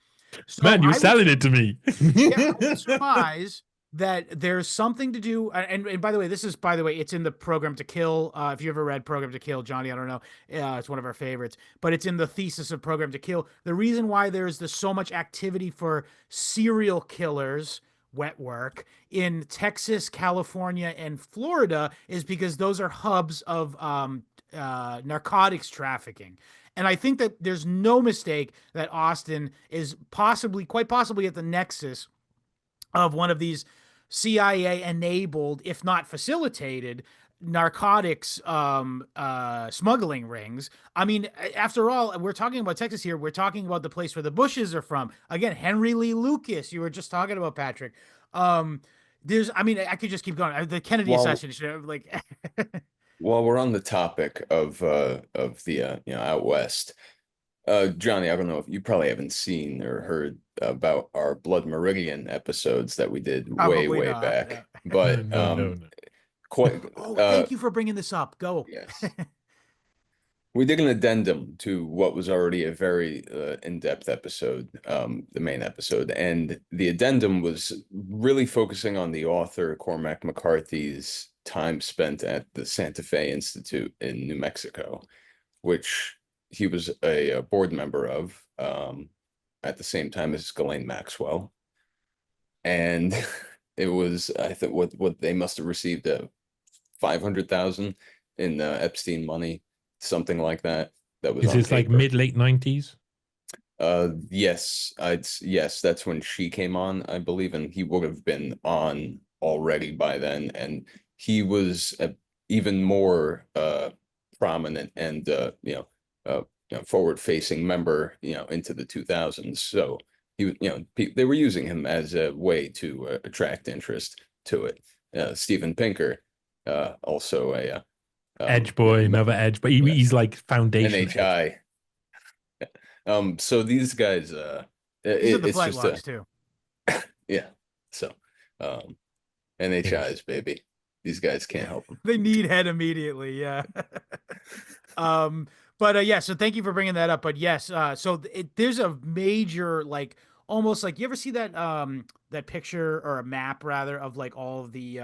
So man, you're selling it to me. Yeah, I would surmise that there's something to do, and by the way, it's in the Program to Kill. If you ever read Program to Kill, Johnny, I don't know, it's one of our favorites, but it's in the thesis of Program to Kill. The reason why there's so much activity for serial killers, wet work, in Texas, California, and Florida is because those are hubs of narcotics trafficking. And I think that there's no mistake that Austin is quite possibly at the nexus of one of these CIA-enabled, if not facilitated, narcotics smuggling rings. I mean, after all, we're talking about Texas here. We're talking about the place where the Bushes are from. Again, Henry Lee Lucas, you were just talking about, Patrick. I mean, I could just keep going. The Kennedy assassination, like. While we're on the topic of the out west, Johnny, I don't know if you probably haven't seen or heard about our Blood Meridian episodes that we did way back. Yeah. But no. Quite. Thank you for bringing this up. Go. Yes. We did an addendum to what was already a very in-depth episode, the main episode, and the addendum was really focusing on the author Cormac McCarthy's time spent at the Santa Fe Institute in New Mexico, which he was a board member of at the same time as Ghislaine Maxwell. And it was, I think, what they must have received $500,000 in Epstein money, something like that. That was. Is this like mid-late 90s? Yes, yes, that's when she came on, I believe, and he would have been on already by then, and he was even more prominent and forward-facing member, into the 2000s. So he, they were using him as a way to attract interest to it. Steven Pinker, also a edge boy, another edge, but he's like foundation NHI. So these guys, it's just too. Yeah. So, NHIs, baby. These guys can't help them. They need head immediately. Yeah. But yeah, so thank you for bringing that up. But yes, so there's a major, like, almost like, you ever see that that picture or a map rather of like all of the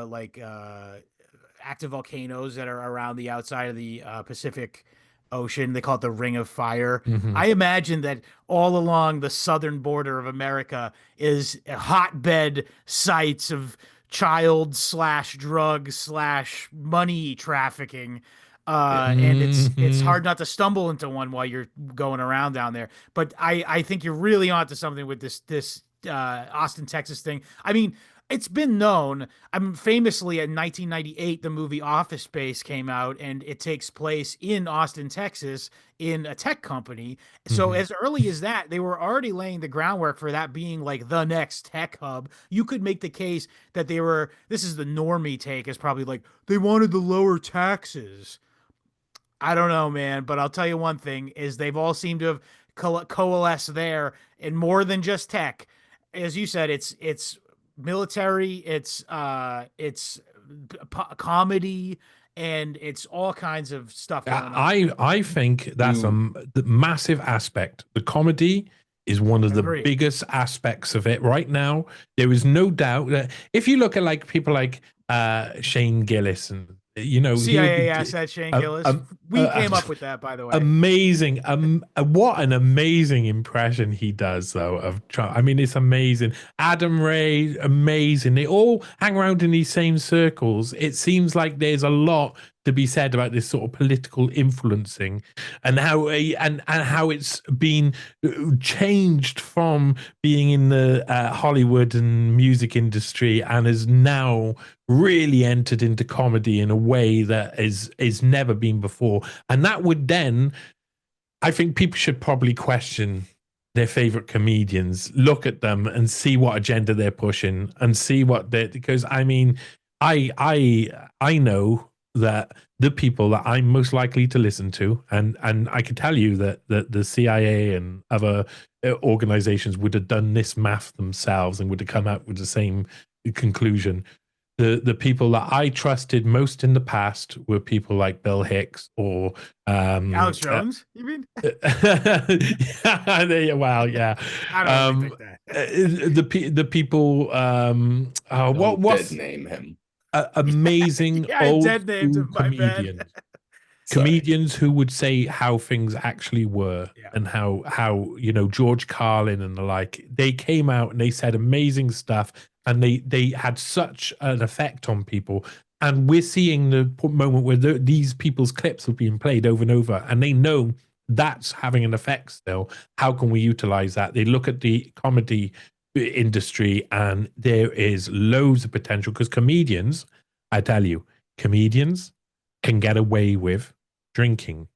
like active volcanoes that are around the outside of the Pacific Ocean? They call it the Ring of Fire. Mm-hmm. I imagine that all along the southern border of America is hotbed sites of child / drug / money trafficking. And it's hard not to stumble into one while you're going around down there. But I think you're really onto something with this Austin, Texas thing. I mean, it's been known. I mean, famously in 1998, the movie Office Space came out, and it takes place in Austin, Texas, in a tech company. So as early as that, they were already laying the groundwork for that being like the next tech hub. You could make the case that they were. This is the normie take, is probably like they wanted the lower taxes. I don't know, man, but I'll tell you one thing is they've all seemed to have coalesced there, and more than just tech. As you said, it's military, it's comedy, and it's all kinds of stuff going on. I think that's the massive aspect. The comedy is one of the biggest aspects of it right now. There is no doubt that if you look at like people like Shane Gillis and CIA asset Shane Gillis. We came up with that, by the way. Amazing. What an amazing impression he does, though, of Trump. I mean, it's amazing. Adam Ray, amazing. They all hang around in these same circles. It seems like there's a lot to be said about this sort of political influencing and how how it's been changed from being in the Hollywood and music industry and has now really entered into comedy in a way that is never been before. And that would then, I think people should probably question their favorite comedians, look at them and see what agenda they're pushing and see what because I mean, I know that the people that I'm most likely to listen to, and I can tell you that the CIA and other organizations would have done this math themselves and would have come out with the same conclusion. The people that I trusted most in the past were people like Bill Hicks or Alex Jones. You mean? Well, yeah. I don't think that. The people. What's dead name him? Amazing old comedians. Sorry. Comedians who would say how things actually were and how George Carlin and the like. They came out and they said amazing stuff. And they had such an effect on people. And we're seeing the moment where these people's clips are being played over and over. And they know that's having an effect still. How can we utilize that? They look at the comedy industry and there is loads of potential. Because comedians, I tell you, comedians can get away with drinking.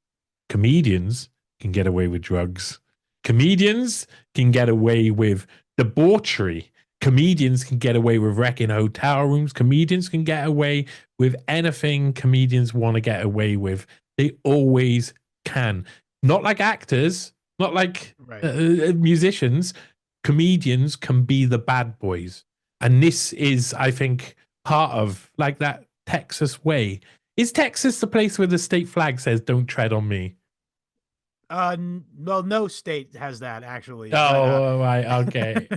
Comedians can get away with drugs. Comedians can get away with debauchery. Comedians can get away with wrecking hotel rooms. Comedians can get away with anything comedians want to get away with. They always can. Not like actors, not like musicians. Comedians can be the bad boys. And this is, I think, part of like that Texas way. Is Texas the place where the state flag says, "Don't tread on me"? Well, no state has that actually. Right, okay.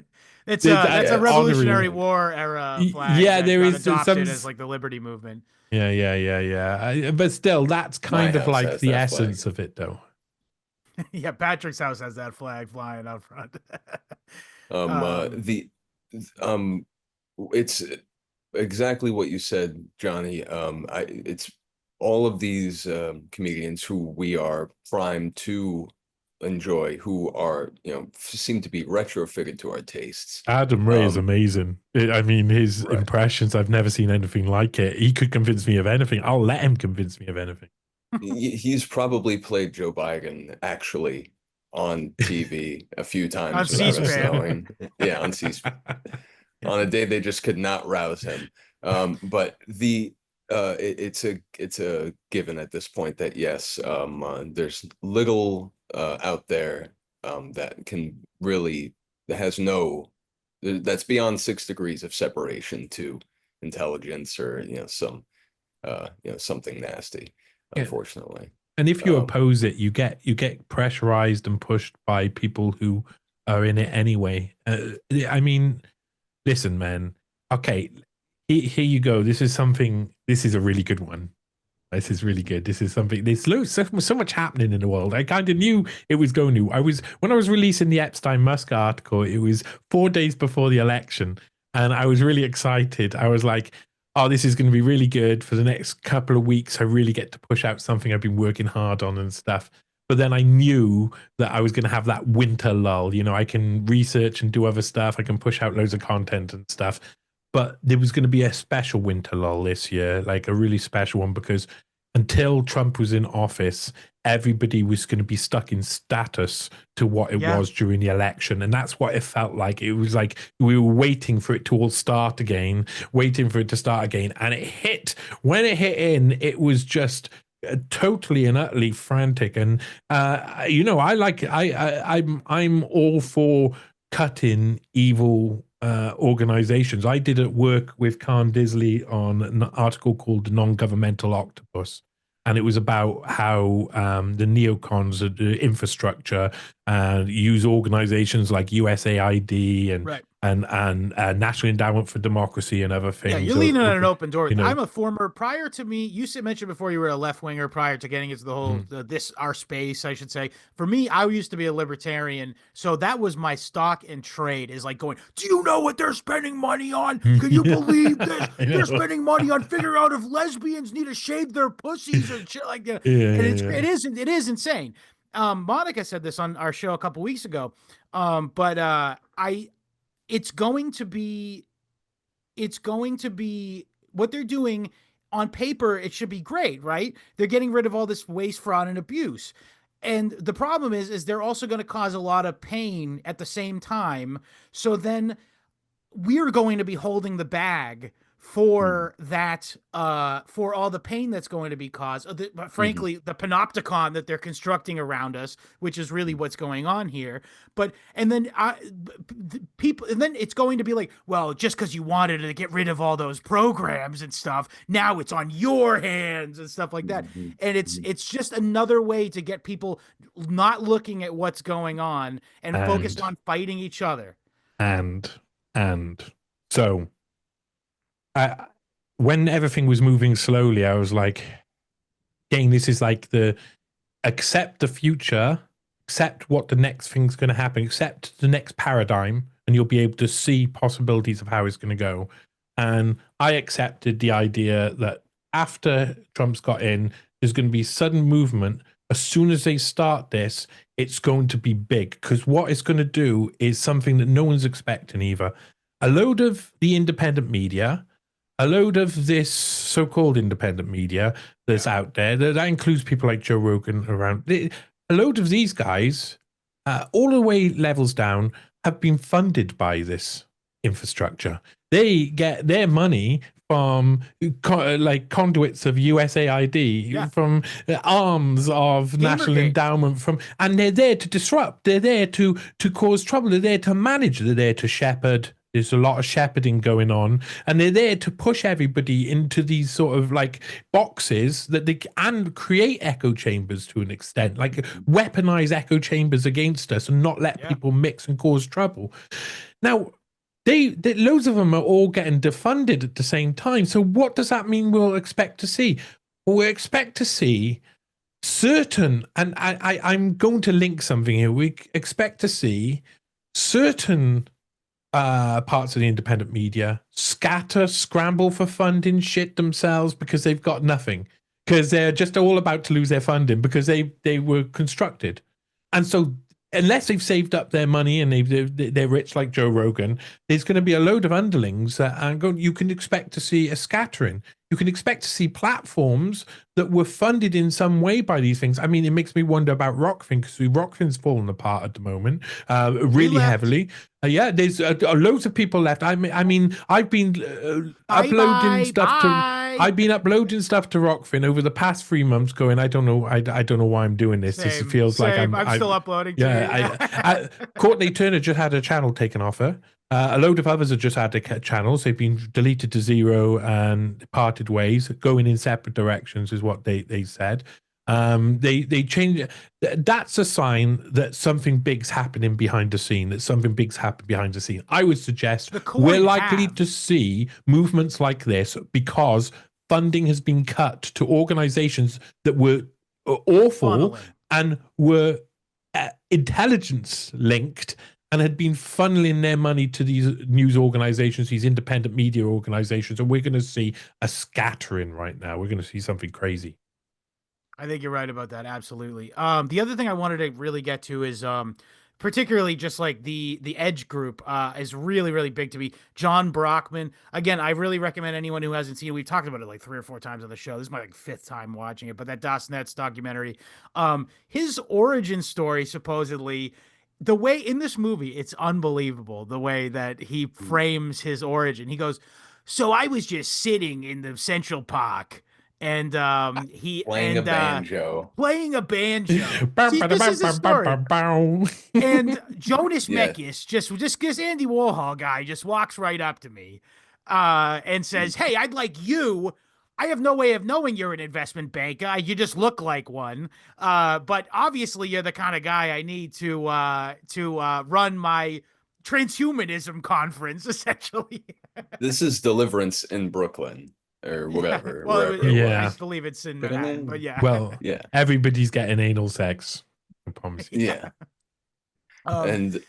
That's a Revolutionary War era flag. Yeah, there is adopted as like the Liberty Movement. Yeah. But still, that's kind of like the essence of it, though. Yeah, Patrick's house has that flag flying out front. It's exactly what you said, Johnny. It's all of these comedians who we are primed to enjoy, who are seem to be retrofitted to our tastes. Adam Ray is amazing. I mean, his impressions, I've never seen anything like it. He could convince me of anything. I'll let him convince me of anything. He's probably played Joe Biden actually on TV a few times on C-SPAN. Yeah, on C-SPAN. On a day they just could not rouse him. But it's a given at this point that yes, there's little out there that can really that's beyond 6 degrees of separation to intelligence or something nasty, unfortunately. And if you oppose it, you get pressurized and pushed by people who are in it anyway. I mean, listen, man. Okay, here you go. This is a really good one. This is really good. This is something. There's so much happening in the world. I kind of knew it was going to. When I was releasing the Epstein Musk article, it was 4 days before the election, And I was really excited. I was like, oh, this is going to be really good for the next couple of weeks. I really get to push out something I've been working hard on and stuff. But then I knew that I was going to have that winter lull. You know, I can research and do other stuff. I can push out loads of content and stuff. But there was going to be a special winter lull this year, like a really special one, because until Trump was in office, everybody was going to be stuck in status to what it was during the election. And that's what it felt like. It was like we were waiting for it to all start again, waiting for it to start again. And it hit. When it hit in, it was just totally and utterly frantic. And I'm all for cutting evil organizations. I did at work with Khan Disley on an article called The Non-Governmental Octopus, and it was about how the neocons, the infrastructure, use organizations like USAID and National Endowment for Democracy and other things. Yeah, you're leaning on an open door. I'm a former, prior to me, you mentioned before you were a left-winger prior to getting into the whole, our space, I should say. For me, I used to be a libertarian, so that was my stock and trade, is like going, do you know what they're spending money on? Can you believe this? They're spending money on figuring out if lesbians need to shave their pussies or shit like that. It is insane. Monica said this on our show a couple weeks ago, it's going to be what they're doing on paper. It should be great, right? They're getting rid of all this waste, fraud, and abuse. And the problem is they're also going to cause a lot of pain at the same time. So then we're going to be holding the bag for that, for all the pain that's going to be caused. Frankly, the panopticon that they're constructing around us, which is really what's going on here. And then it's going to be like, well, just because you wanted to get rid of all those programs and stuff, now it's on your hands and stuff like that. And it's just another way to get people not looking at what's going on and focused on fighting each other. And so when everything was moving slowly, I was like, again, this is like accept the future, accept what the next thing's going to happen, accept the next paradigm, and you'll be able to see possibilities of how it's going to go. And I accepted the idea that after Trump's got in, there's going to be sudden movement. As soon as they start this, it's going to be big, because what it's going to do is something that no one's expecting either. A load of the independent media, a load of this so-called independent media that's out there, that includes people like Joe Rogan around, a load of these guys, all the way levels down, have been funded by this infrastructure. They get their money from conduits of USAID, from the arms of National Endowment, and they're there to disrupt. They're there to cause trouble. They're there to manage. They're there to shepherd. There's a lot of shepherding going on, and they're there to push everybody into these sort of like boxes and create echo chambers to an extent, like weaponize echo chambers against us and not let people mix and cause trouble. Now, loads of them are all getting defunded at the same time. So what does that mean we'll expect to see? We'll expect to see certain, and I'm going to link something here. We expect to see certain parts of the independent media scramble for funding, shit themselves because they've got nothing, because they're just all about to lose their funding because they were constructed. And so unless they've saved up their money and they're rich like Joe Rogan, there's going to be a load of underlings you can expect to see a scattering. You can expect to see platforms that were funded in some way by these things. I mean, it makes me wonder about Rockfin, because Rockfin's fallen apart at the moment, really heavily. There's loads of people left. I mean, I've been uploading stuff to Rockfin over the past 3 months. Going, I don't know why I'm doing this. This feels like I'm still uploading. Courtney Turner just had a channel taken off her. A load of others have just had their channels. They've been deleted to zero and parted ways, going in separate directions, is what they said. They changed. That's a sign that something big's happening behind the scene. I would suggest we're likely to see movements like this because funding has been cut to organizations that were awful and were intelligence linked and had been funneling their money to these news organizations, these independent media organizations. And we're going to see a scattering right now. We're going to see something crazy. I think you're right about that. Absolutely. The other thing I wanted to really get to is particularly just like the Edge group is really, really big to me. John Brockman. Again, I really recommend anyone who hasn't seen it. We've talked about it like 3 or 4 times on the show. This is my like 5th time watching it, but that Das Nets documentary, his origin story, supposedly, the way in this movie, it's unbelievable the way that he frames his origin. He goes, "So I was just sitting in the Central Park, and he playing a banjo. See, this is a story. And Jonas Mekas, just this Andy Warhol guy, just walks right up to me and says, 'Hey, I'd like you. I have no way of knowing you're an investment banker. You just look like one. But obviously you're the kind of guy I need to run my transhumanism conference, essentially.'" This is Deliverance in Brooklyn or whatever. Well, I believe it's in Manhattan, but yeah. Well, yeah. Everybody's getting anal sex. I promise you. Yeah. And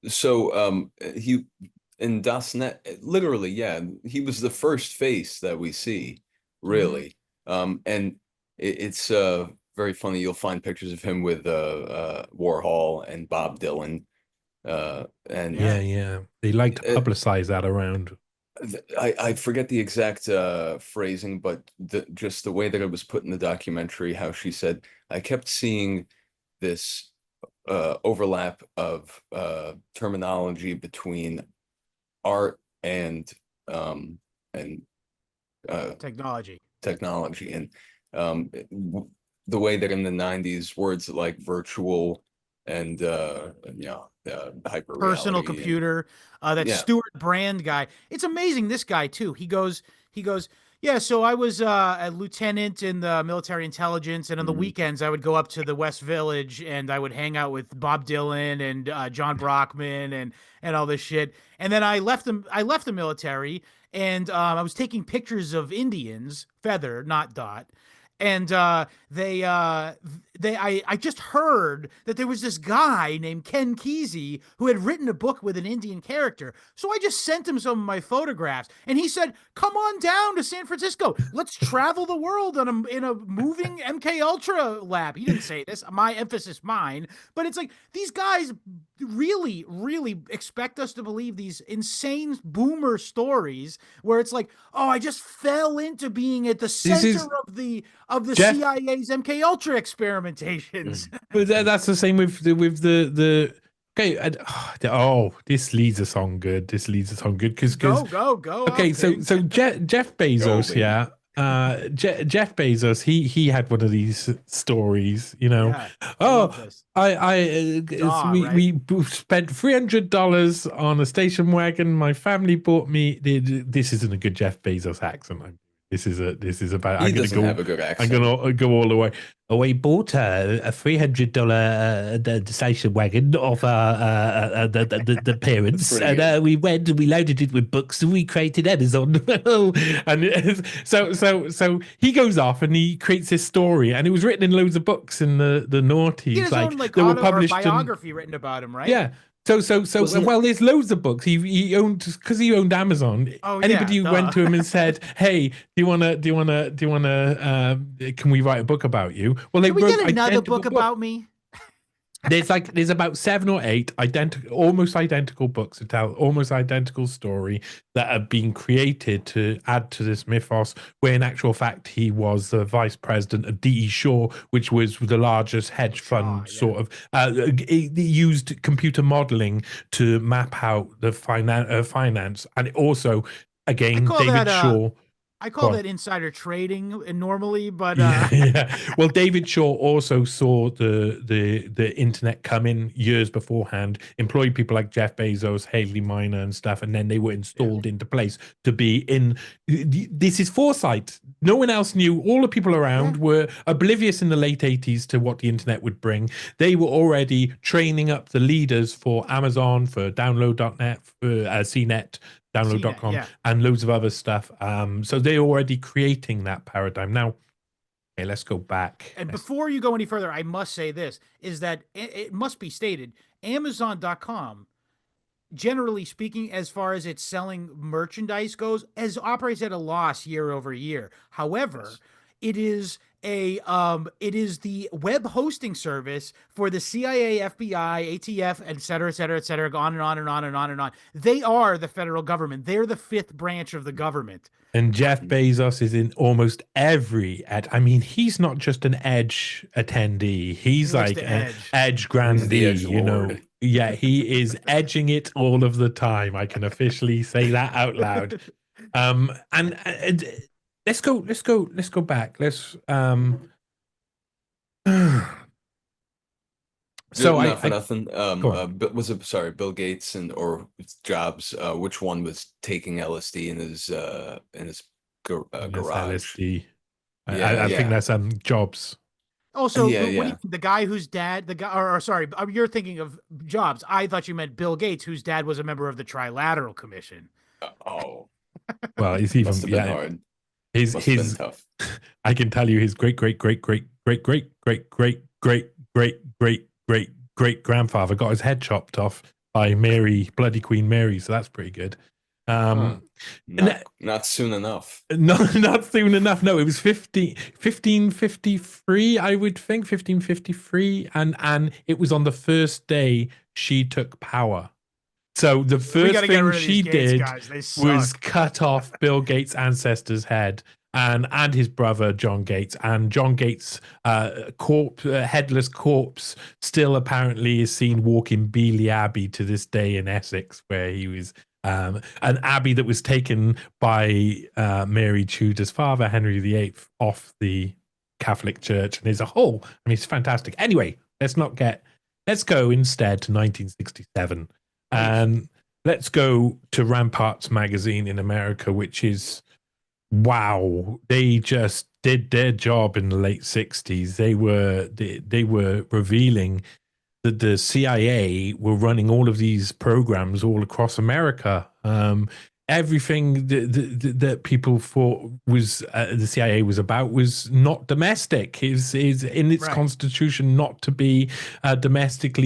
so he in Das Net, literally, he was the first face that we see, really. And it's very funny. You'll find pictures of him with Warhol and Bob Dylan. And they like to publicize that around. I forget the exact phrasing, but just the way that it was put in the documentary, how she said, "I kept seeing this overlap of terminology between art and technology, and the way that in the 90s words like virtual and hyper personal computer, that Stuart Brand guy. It's amazing. This guy too. He goes, "Yeah, so I was a lieutenant in the military intelligence, and on the weekends I would go up to the West Village and I would hang out with Bob Dylan and John Brockman and all this shit. And then I left the military, and I was taking pictures of Indians, feather, not dot. And I just heard that there was this guy named Ken Kesey who had written a book with an Indian character. So I just sent him some of my photographs, and he said, 'Come on down to San Francisco. Let's travel the world in a moving MK Ultra lab.'" He didn't say this. My emphasis, mine. But it's like these guys really, really expect us to believe these insane boomer stories where it's like, "Oh, I just fell into being at the center of the CIA's MK Ultra experimentations." But that's the same with the okay. This leads us on good. Because go. Okay, so Jeff Bezos, Jeff Bezos, he had one of these stories, you know. We spent $300 on a station wagon. My family bought me. This isn't a good Jeff Bezos accent. This is about. He doesn't have a good accent. I'm gonna go all the way. We bought a $300 station wagon off the parents, and we went and we loaded it with books, and we created Amazon. And so he goes off and he creates this story, and it was written in loads of books in the noughties. He has own, they were published biography written about him, right? Yeah. So there's loads of books. He owned, because he owned Amazon. Anybody who went to him and said, "Hey, do you wanna can we write a book about you?" Well, they wrote get another book about me. There's about 7 or 8 almost identical books that tell almost identical story that have been created to add to this mythos, where in actual fact he was the vice president of D.E. Shaw, which was the largest hedge fund sort of. It used computer modeling to map out the finance, and it also, again, David Shaw. I call that insider trading normally, but Well, David Shaw also saw the internet come in years beforehand, employed people like Jeff Bezos, Haley Miner, and stuff, and then they were installed into place to be in. This is foresight. No one else knew. All the people around were oblivious in the late 80s to what the internet would bring. They were already training up the leaders for Amazon, for Download.net, for CNET. Download.com and loads of other stuff. So they're already creating that paradigm. Now, Okay, let's go back. And before you go any further, I must say this, is that it must be stated, Amazon.com, generally speaking, as far as its selling merchandise goes, operates at a loss year over year. However, yes, it is the web hosting service for the CIA, FBI, ATF, et cetera, on and on and on and on and on. They are the federal government. They're the fifth branch of the government. And Jeff Bezos is in almost every I mean, he's not just an Edge attendee. He's like an Edge grandee, you know. Yeah, he is edging it all of the time. I can officially say that out loud. And let's go back. Let's so not for nothing. Was it Bill Gates or Jobs? Which one was taking LSD in his garage? LSD. I think that's Jobs. Also, the guy whose dad, you're thinking of Jobs. I thought you meant Bill Gates, whose dad was a member of the Trilateral Commission. Well, he's even Must have been hard. He's been tough. I can tell you, his great grandfather got his head chopped off by Bloody Queen Mary, so that's pretty good. Not soon enough. Not soon enough. No, it was 1553, I would think, 1553, and it was on the first day she took power. So the first thing she did was cut off Bill Gates' ancestor's head. And his brother John Gates, and John Gates' headless corpse still apparently is seen walking Beeley Abbey to this day in Essex, where he was an abbey that was taken by Mary Tudor's father, Henry VIII, off the Catholic Church. And there's a whole, I mean, it's fantastic. Anyway, let's go instead to 1967, and let's go to Ramparts magazine in America, which is, wow, they just did their job in the late 60s. They were revealing that the CIA were running all of these programs all across America. Everything that people thought was the CIA was about was not domestic. Is in its constitution not to be domestic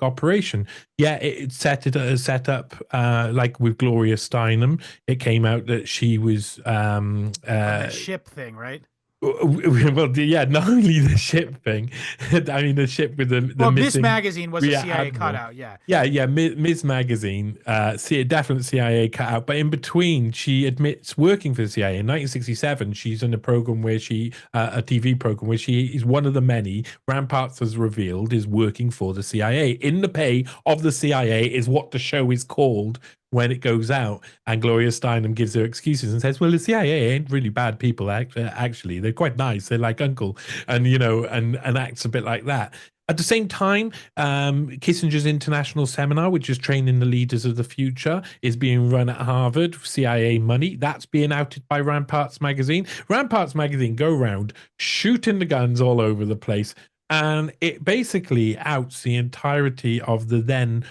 operation. Yeah, it set up like with Gloria Steinem. It came out that she was the ship thing, right? Well, yeah, not only the ship thing. I mean, the ship with the missing. Miss Magazine was a CIA cutout, yeah. Yeah, Miss Magazine, definitely CIA cutout. But in between, she admits working for the CIA. In 1967, she's in a program where a TV program where she is one of the many, Ramparts has revealed, is working for the CIA. In the pay of the CIA is what the show is called when it goes out, and Gloria Steinem gives her excuses and says, well, the CIA ain't really bad people, actually. They're quite nice. They're like uncle, and, you know, and acts a bit like that. At the same time, Kissinger's International Seminar, which is training the leaders of the future, is being run at Harvard, CIA money. That's being outed by Ramparts magazine. Ramparts magazine go around shooting the guns all over the place, and it basically outs the entirety of the then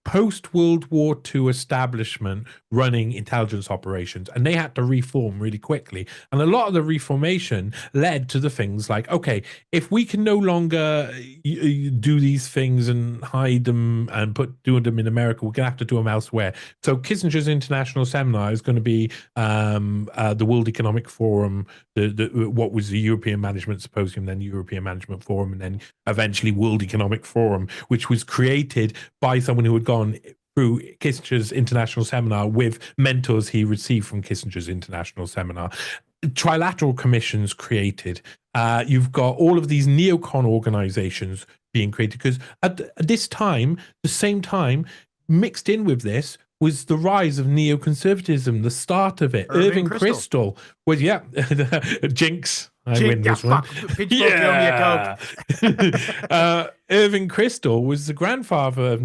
post-World War II establishment running intelligence operations, and they had to reform really quickly. And a lot of the reformation led to the things like, okay, if we can no longer do these things and hide them and do them in America, we're going to have to do them elsewhere. So Kissinger's International Seminar is going to be the World Economic Forum, what was the European Management Symposium, then European Management Forum, and then eventually World Economic Forum, which was created by someone who had gone through Kissinger's International Seminar with mentors he received from Kissinger's International Seminar. Trilateral commissions created. You've got all of these neocon organizations being created, because at this time, the same time, mixed in with this was the rise of neoconservatism, the start of it. Irving Kristol was, Jinx. I win this one. Yeah. Irving Kristol was the grandfather of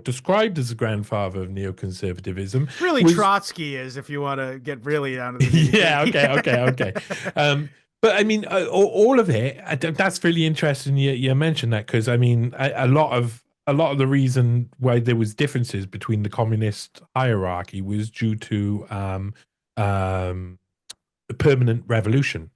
described as the grandfather of neoconservatism. Really, Trotsky is, if you want to get really down to the yeah, okay. But I mean, all of it. That's really interesting. You mentioned that, because I mean, a lot of the reason why there was differences between the communist hierarchy was due to permanent revolution.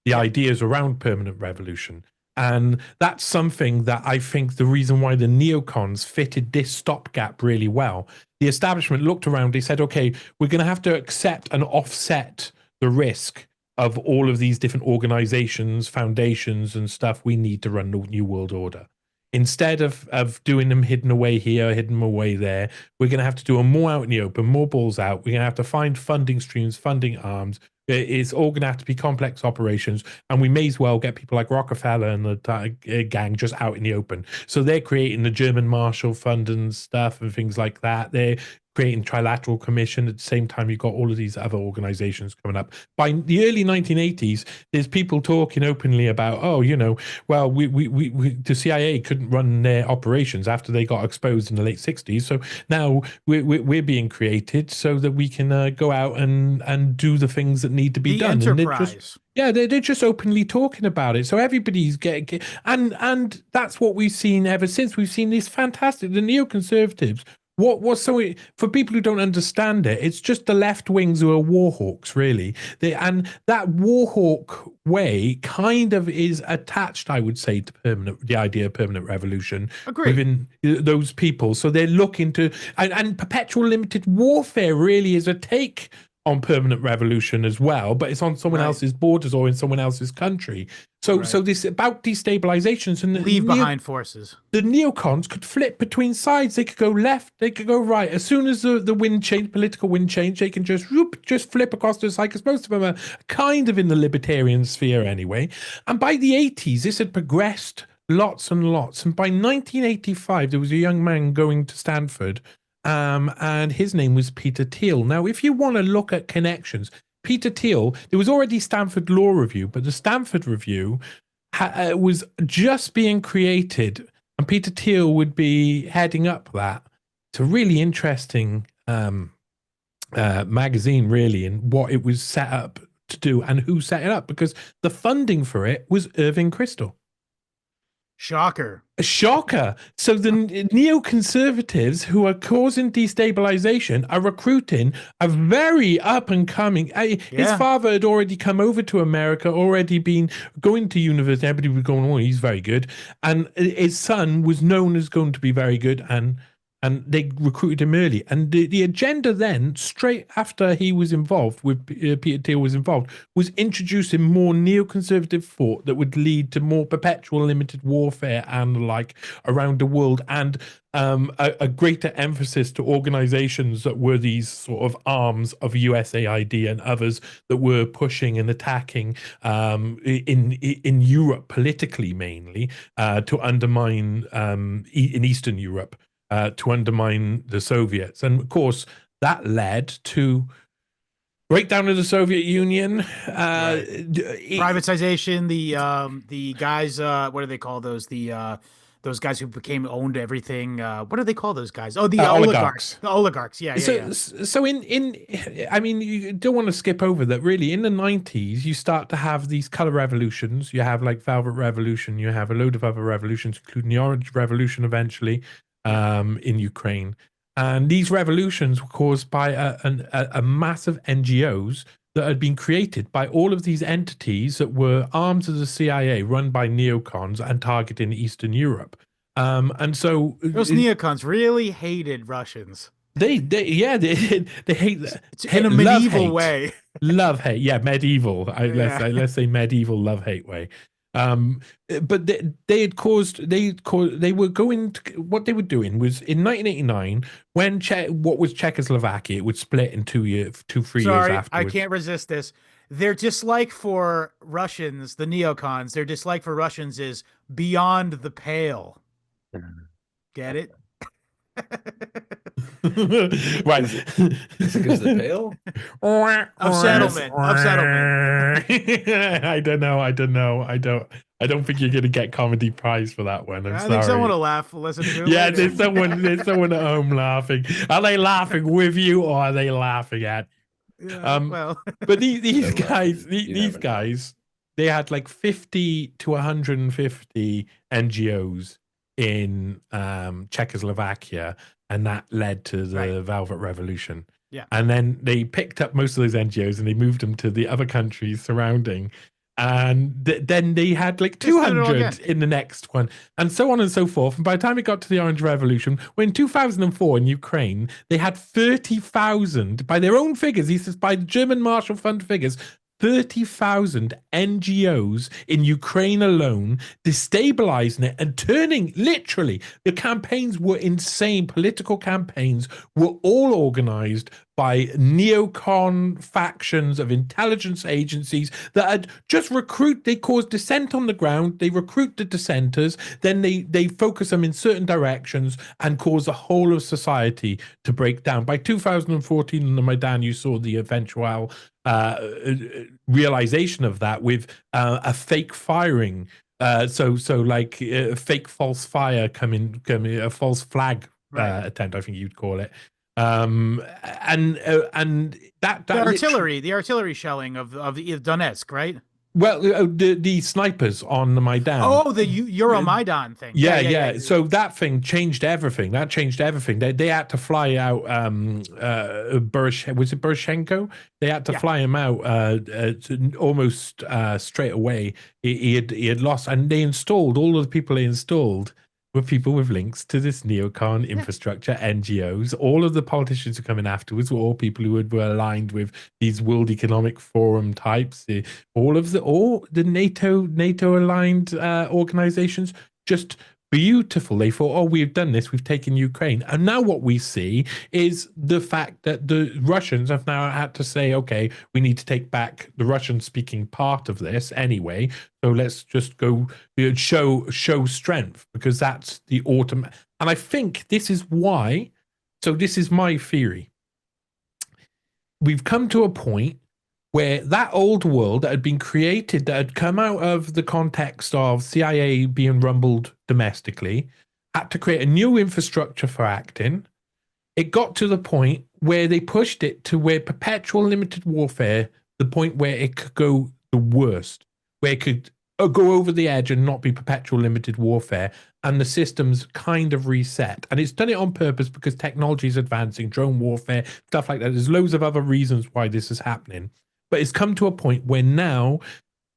the ideas around permanent revolution. And that's something that I think the reason why the neocons fitted this stopgap really well. The establishment looked around, they said, okay, we're going to have to accept and offset the risk of all of these different organizations, foundations and stuff we need to run the New World Order. Instead of doing them hidden away here, hidden away there, we're going to have to do them more out in the open, more balls out. We're going to have to find funding streams, funding arms. It's all going to have to be complex operations, and we may as well get people like Rockefeller and the gang just out in the open. So they're creating the German Marshall Fund and stuff and things like that. They're creating Trilateral Commission. At the same time, you've got all of these other organizations coming up. By the early 1980s, there's people talking openly about, oh, you know, well, the CIA couldn't run their operations after they got exposed in the late 60s. So now we're being created so that we can go out and do the things that need to be done. Enterprise. And they're just openly talking about it. So everybody's getting, and that's what we've seen ever since. We've seen this fantastic, the neoconservatives. For people who don't understand it, it's just the left wings who are warhawks, really. And that warhawk way kind of is attached, I would say, to the idea of permanent revolution. Agreed. Within those people. So they're looking to, and perpetual limited warfare really is a take on permanent revolution as well, but it's on someone else's borders or in someone else's country. So this about destabilizations and leave behind forces. The neocons could flip between sides. They could go left, they could go right. As soon as the wind change, political wind change, they can just flip across the side, because most of them are kind of in the libertarian sphere anyway. And by the 80s, this had progressed lots and lots. And by 1985, there was a young man going to Stanford, and his name was Peter Thiel. Now, if you want to look at connections, Peter Thiel, there was already Stanford Law Review, but the Stanford Review was just being created, and Peter Thiel would be heading up that. It's a really interesting magazine, really, and what it was set up to do and who set it up, because the funding for it was Irving Kristol. Shocker. A shocker. So the neoconservatives who are causing destabilization are recruiting a very up and coming. His father had already come over to America, already been going to university. Everybody was going, oh, he's very good. And his son was known as going to be very good, and they recruited him early. And the agenda then, straight after he was involved, with Peter Thiel was involved, was introducing more neoconservative thought that would lead to more perpetual limited warfare and like around the world, and a greater emphasis to organizations that were these sort of arms of USAID and others that were pushing and attacking in Europe politically, mainly to undermine in Eastern Europe. To undermine the Soviets. And of course, that led to breakdown of the Soviet Union. Privatization, the guys, what do they call those? Those guys who owned everything. What do they call those guys? Oh, the oligarchs. The oligarchs, yeah. So I mean, you don't want to skip over that, really. In the 90s, you start to have these color revolutions. You have like Velvet Revolution. You have a load of other revolutions, including the Orange Revolution eventually. In Ukraine, and these revolutions were caused by a massive NGOs that had been created by all of these entities that were arms of the CIA, run by neocons and targeting Eastern Europe. And so those neocons really hated Russians. They hate that in a medieval way. Love hate, medieval. Let's say medieval love hate way. But they were going to, what they were doing was in 1989 when what was Czechoslovakia, it would split in 3 years afterwards. I can't resist this. Their dislike for Russians, the neocons, their dislike for Russians is beyond the pale. Get it? Right. Is it because of the pale? Of settlement. I don't know. I don't think you're gonna get comedy prize for that one. I think someone will laugh. Listen to it. Yeah, later. there's someone at home laughing. Are they laughing with you or are they laughing at? But these guys, they had like 50 to 150 NGOs in Czechoslovakia, and that led to the Velvet Revolution. Yeah. And then they picked up most of those NGOs and they moved them to the other countries surrounding. And then they had like 200 in the next one, and so on and so forth. And by the time it got to the Orange Revolution, when in 2004 in Ukraine, they had 30,000, by their own figures, he says, by the German Marshall Fund figures, 30,000 NGOs in Ukraine alone, destabilizing it and turning, literally, the campaigns were insane. Political campaigns were all organized by neocon factions of intelligence agencies that had just they cause dissent on the ground, they recruit the dissenters, then they focus them in certain directions and cause the whole of society to break down. By 2014 in the Maidan, you saw the eventual realization of that with a fake firing. So like fake false fire coming a false flag attempt, I think you'd call it. And that the artillery shelling of Donetsk, right? Well, the snipers on the Maidan. Oh, the Euromaidan thing. Yeah. So that thing changed everything. That changed everything. They had to fly out. Was it Poroshenko? They had to fly him out almost straight away. He had lost, and they installed all of the people they installed were people with links to this neocon infrastructure, NGOs. All of the politicians who come in afterwards were all people who were aligned with these World Economic Forum types. All the NATO aligned organizations, just beautiful. They thought, oh, we've done this, we've taken Ukraine. And now what we see is the fact that the Russians have now had to say, okay, we need to take back the Russian-speaking part of this anyway. So let's just go show strength, because that's the autumn. And I think this is why, so this is my theory. We've come to a point where that old world that had been created, that had come out of the context of CIA being rumbled domestically, had to create a new infrastructure for acting. It got to the point where they pushed it to where perpetual limited warfare, the point where it could go the worst, where it could go over the edge and not be perpetual limited warfare, and the system's kind of reset. And it's done it on purpose because technology is advancing, drone warfare, stuff like that. There's loads of other reasons why this is happening. But it's come to a point where now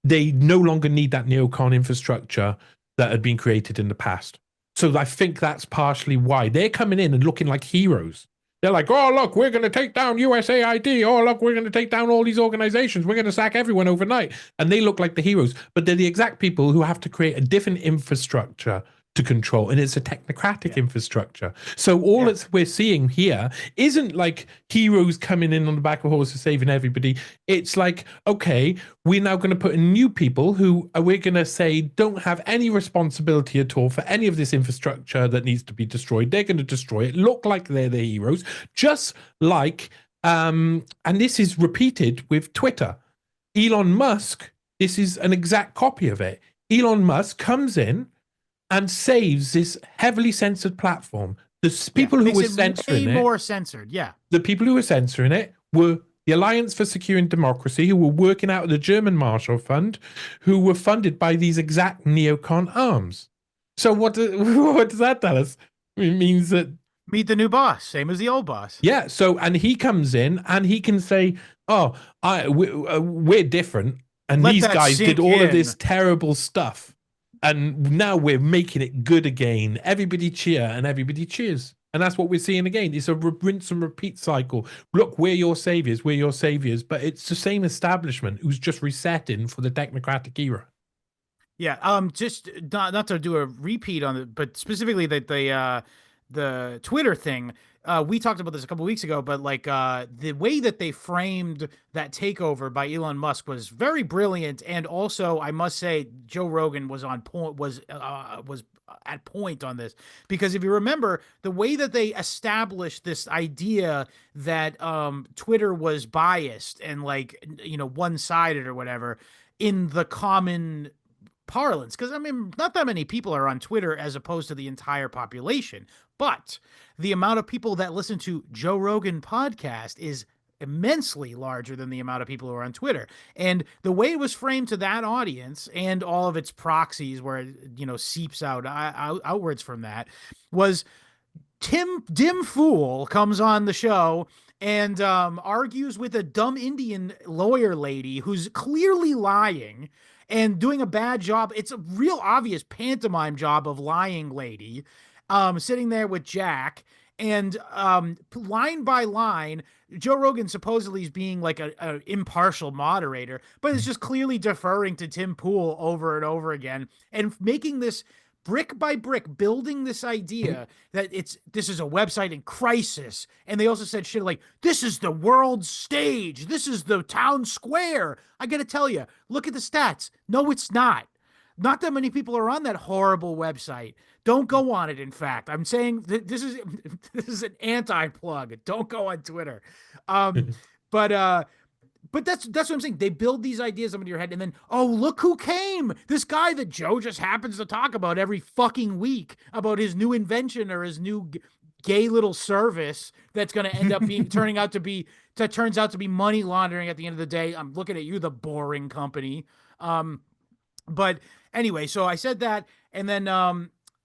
they no longer need that neocon infrastructure that had been created in the past. So I think that's partially why they're coming in and looking like heroes. They're like, oh, look, we're going to take down USAID. Oh, look, we're going to take down all these organizations. We're going to sack everyone overnight. And they look like the heroes. But they're the exact people who have to create a different infrastructure to control, and it's a technocratic infrastructure. So all that we're seeing here isn't like heroes coming in on the back of horses saving everybody. It's like, okay, we're now going to put in new people who we're going to say don't have any responsibility at all for any of this infrastructure that needs to be destroyed. They're going to destroy it, look like they're the heroes, just like, and this is repeated with Twitter. Elon Musk, this is an exact copy of it. Elon Musk comes in and saves this heavily censored platform. The people who were censoring it, more censored, the people who were censoring it were the Alliance for Securing Democracy, who were working out of the German Marshall Fund, who were funded by these exact neocon arms. So what does that tell us? It means that meet the new boss, same as the old boss. Yeah. So, and he comes in and he can say, "Oh, we're different, and these guys did all of this terrible stuff." And now we're making it good again. Everybody cheer and everybody cheers. And that's what we're seeing again. It's a rinse and repeat cycle. Look, we're your saviors. We're your saviors. But it's the same establishment who's just resetting for the technocratic era. Yeah. Just not to do a repeat on it, but specifically the Twitter thing. We talked about this a couple of weeks ago, but like the way that they framed that takeover by Elon Musk was very brilliant, and also I must say Joe Rogan was on point, was at point on this, because if you remember the way that they established this idea that Twitter was biased and like one-sided or whatever in the common parlance, because I mean not that many people are on Twitter as opposed to the entire population, but the amount of people that listen to Joe Rogan podcast is immensely larger than the amount of people who are on Twitter. And the way it was framed to that audience and all of its proxies where it seeps outwards from that was Tim Dim Fool comes on the show and argues with a dumb Indian lawyer lady who's clearly lying and doing a bad job. It's a real obvious pantomime job of lying lady, sitting there with Jack, and line by line, Joe Rogan supposedly is being like a impartial moderator, but is just clearly deferring to Tim Pool over and over again and making this brick by brick, building this idea that this is a website in crisis. And they also said shit like, this is the world stage. This is the town square. I got to tell you, look at the stats. No, it's not. Not that many people are on that horrible website. Don't go on it. In fact, I'm saying this is an anti-plug. Don't go on Twitter. But that's what I'm saying. They build these ideas up into your head, and then, oh, look who came. This guy that Joe just happens to talk about every fucking week about his new invention or his new gay little service that's going to end up being turns out to be money laundering at the end of the day. I'm looking at you, the boring company. But anyway, so I said that, and then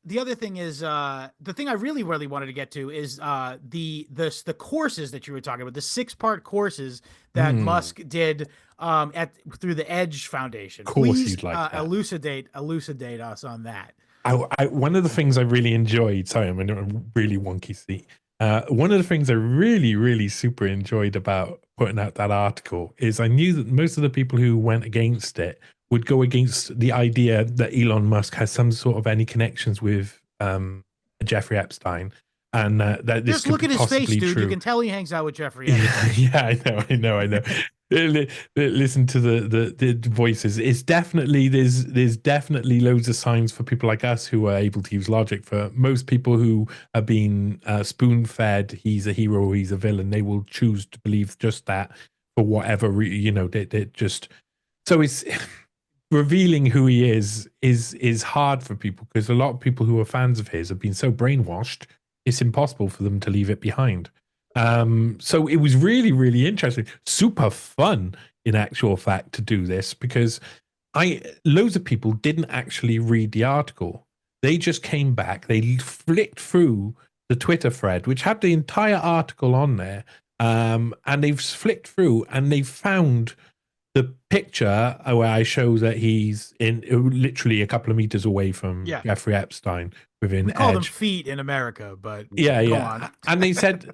the other thing is the thing I really wanted to get to is the courses that you were talking about, the 6-part courses that Musk did through the Edge Foundation. Please you'd like elucidate us on that. One of the things I really enjoyed. Sorry, I'm in a really wonky seat. One of the things I really, really super enjoyed about putting out that article is I knew that most of the people who went against it would go against the idea that Elon Musk has some sort of any connections with Jeffrey Epstein, and that this just look at his face, dude. True. You can tell he hangs out with Jeffrey Epstein. Yeah, I know. Listen to the voices. It's definitely there's definitely loads of signs for people like us who are able to use logic. For most people who are being spoon-fed, he's a hero, he's a villain, they will choose to believe just that for whatever they just. So it's revealing who he is hard for people, because a lot of people who are fans of his have been so brainwashed, it's impossible for them to leave it behind. So it was really, really interesting, super fun in actual fact to do this, because loads of people didn't actually read the article. They just came back, they flicked through the Twitter thread, which had the entire article on there, and they've flicked through and they found the picture where I show that he's in literally a couple of meters away from Jeffrey Epstein within we call Edge. them feet in America, but yeah. And they said,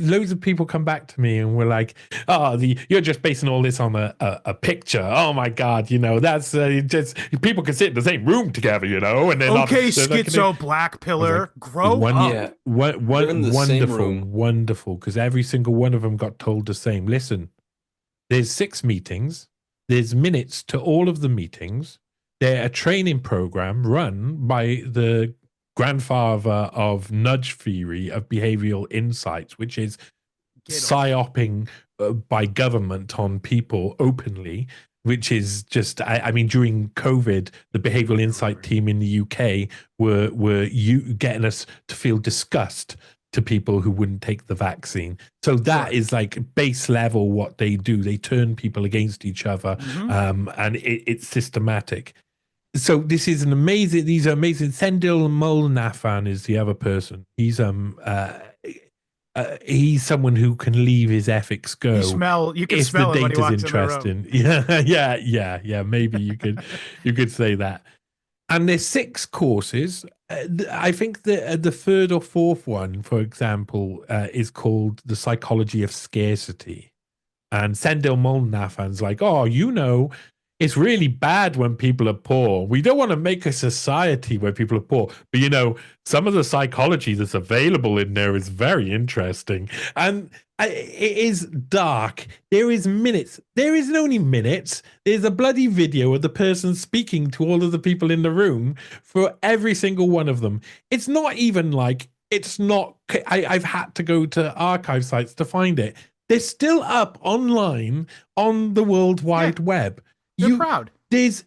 loads of people come back to me and were like, "Oh, you're just basing all this on a picture. Oh my God, that's just people can sit in the same room together, And then schizo black pillar, like, grow up. Yeah, wonderful, because every single one of them got told the same. Listen. There's 6 meetings. There's minutes to all of the meetings. They're a training program run by the grandfather of nudge theory of behavioral insights, which is psyoping by government on people openly, which is just, I mean, during COVID, the behavioral insight team in the UK were getting us to feel disgust to people who wouldn't take the vaccine. So that is like base level what they do. They turn people against each other, and it's systematic. So this is these are amazing. Sendil Molnafan is the other person. He's someone who can leave his ethics go. You can smell it when he walks in the room. Yeah. Maybe you could say that. And there's 6 courses. I think the 3rd or 4th one, for example, is called The Psychology of Scarcity. And Sendil Molnafan's like, it's really bad when people are poor. We don't want to make a society where people are poor. But, some of the psychology that's available in there is very interesting. And it is dark. There is minutes. There isn't only minutes. There's a bloody video of the person speaking to all of the people in the room for every single one of them. It's not even like, I've had to go to archive sites to find it. They're still up online on the World Wide Web. They're proud. There's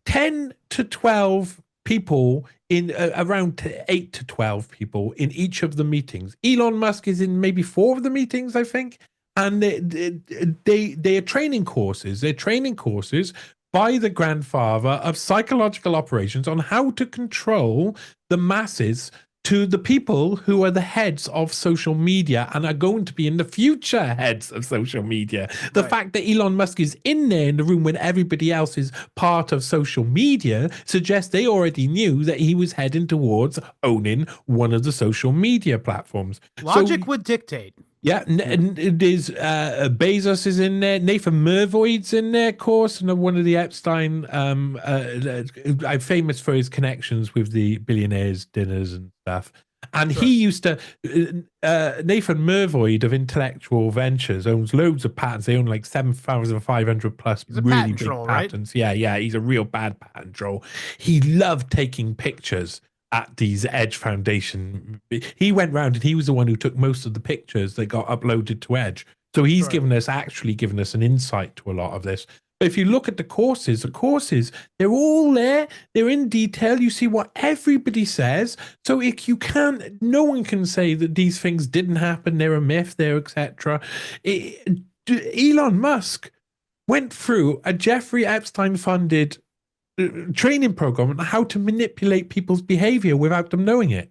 10 to 12 people in around 8 to 12 people in each of the meetings. Elon Musk is in maybe 4 of the meetings, I think. And they are training courses. They're training courses by the grandfather of psychological operations on how to control the masses to the people who are the heads of social media and are going to be in the future heads of social media. The fact that Elon Musk is in there in the room when everybody else is part of social media suggests they already knew that he was heading towards owning one of the social media platforms. Logic would dictate. Yeah, and there's Bezos is in there. Nathan Mervoyd's in there, of course, and one of the Epstein. Famous for his connections with the billionaires' dinners and stuff. And he used to. Nathan Mervoyd of Intellectual Ventures owns loads of patents. They own like 7,500 plus really big troll, patents. Right? Yeah, he's a real bad patent troll. He loved taking pictures at these Edge Foundation. He went round and he was the one who took most of the pictures that got uploaded to Edge. So he's given us an insight to a lot of this. But if you look at the courses, they're all there. They're in detail. You see what everybody says. So no one can say that these things didn't happen. They're a myth, they're etc. Elon Musk went through a Jeffrey Epstein funded training program on how to manipulate people's behavior without them knowing it.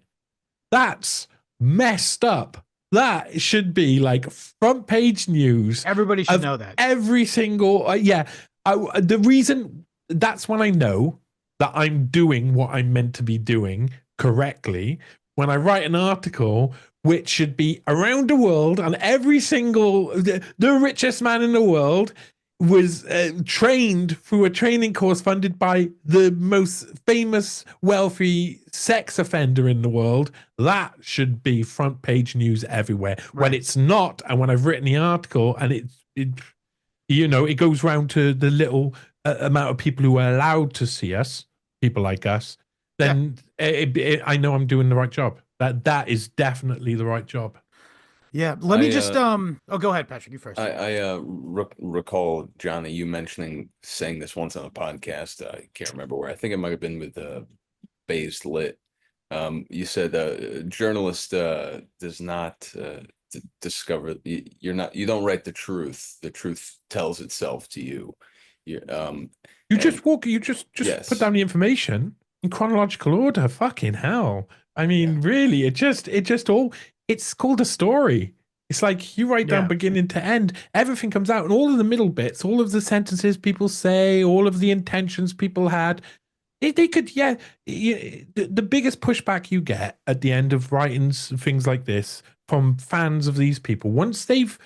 That's messed up. That should be like front page news. Everybody should know that. Every single the reason that's when I know that I'm doing what I'm meant to be doing correctly. When I write an article which should be around the world and every single the richest man in the world was trained through a training course funded by the most famous, wealthy sex offender in the world. That should be front page news everywhere. Right. When it's not, and when I've written the article and it goes round to the little amount of people who are allowed to see us, people like us, then I know I'm doing the right job. That is definitely the right job. Yeah, let me just go ahead, Patrick, you first. I recall, Johnny, you saying this once on a podcast. I can't remember where. I think it might have been with Bays Lit. You said a journalist does not discover you don't write the truth. The truth tells itself to you. You just put down the information in chronological order. Fucking hell. I mean, really, it's called a story. It's like you write down beginning to end. Everything comes out, and all of the middle bits, all of the sentences people say, all of the intentions people had. They could, the biggest pushback you get at the end of writing things like this from fans of these people, once they've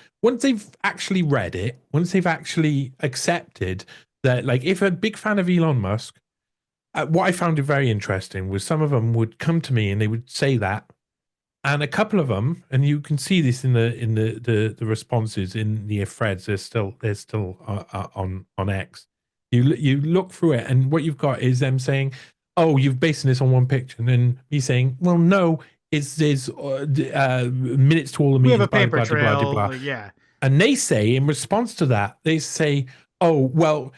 actually read it, once they've actually accepted that, like, if a big fan of Elon Musk, what I found it very interesting was some of them would come to me and they would say that. And a couple of them, and you can see this in the responses in the threads. They're still on X. You look through it, and what you've got is them saying, "Oh, you've based this on one picture," and then me saying, "Well, no, there's minutes to all the meetings." We have a paper trail, blah, blah, blah. Yeah. And they say in response to that, they say, "Oh, well,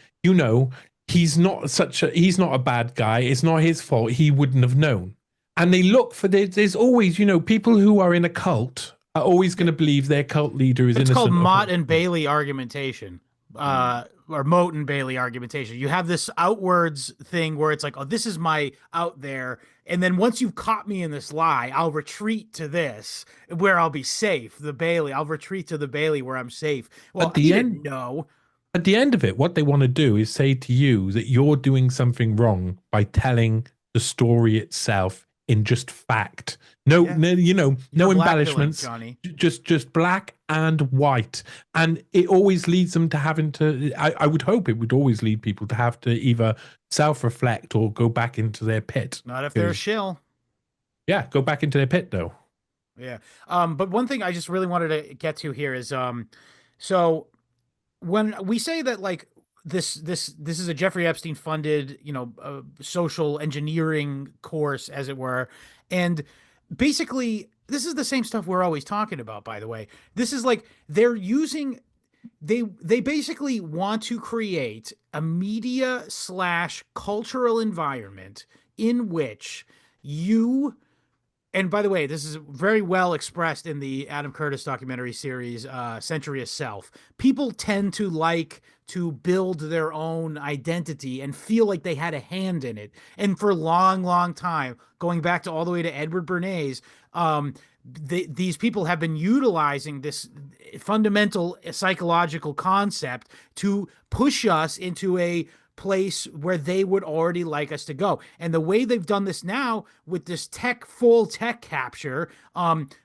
he's not a bad guy. It's not his fault. He wouldn't have known." And they look for there's always, people who are in a cult are always going to believe their cult leader is innocent. It's called Mott and Bailey argumentation, or Moat and Bailey argumentation. You have this outwards thing where it's like, oh, this is my out there. And then once you've caught me in this lie, I'll retreat to this where I'll be safe. I'll retreat to the Bailey where I'm safe. Well, at the end, no. At the end of it, what they want to do is say to you that you're doing something wrong by telling the story itself in just fact. No embellishments, Johnny. Just black and white. And it always leads them to having to, I would hope it would always lead people to have to either self-reflect or go back into their pit. Not if they're a shill. Yeah, go back into their pit though. Yeah. But one thing I just really wanted to get to here is, so when we say that, like, this is a Jeffrey Epstein funded, social engineering course, as it were. And basically this is the same stuff we're always talking about, by the way. This is like they basically want to create a media/cultural environment in which you And by the way, this is very well expressed in the Adam Curtis documentary series, Century of Self. People tend to like to build their own identity and feel like they had a hand in it. And for a long, long time, going back to all the way to Edward Bernays, these people have been utilizing this fundamental psychological concept to push us into a place where they would already like us to go. And the way they've done this now with this full tech capture,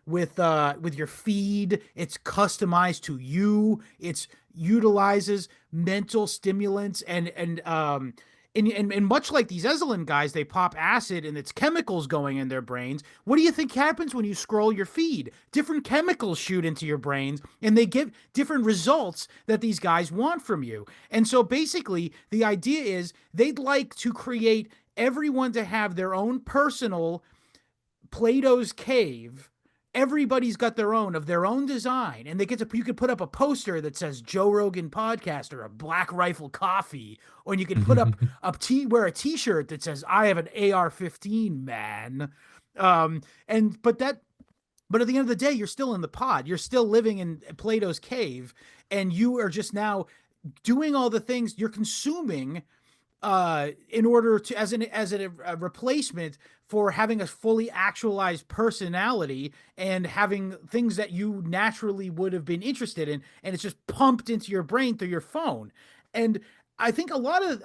with your feed, it's customized to you. It's utilizes mental stimulants and much like these Esalen guys, they pop acid and it's chemicals going in their brains. What do you think happens when you scroll your feed? Different chemicals shoot into your brains and they give different results that these guys want from you. And so basically, the idea is they'd like to create everyone to have their own personal Plato's cave. Everybody's got their own design, and you could put up a poster that says Joe Rogan podcast or a Black Rifle coffee, or you can put up wear a t-shirt that says I have an AR-15, man. But at the end of the day, you're still in the pod. You're still living in Plato's cave, and you are just now doing all the things you're consuming in order to as a replacement for having a fully actualized personality and having things that you naturally would have been interested in, and it's just pumped into your brain through your phone. And I think a lot of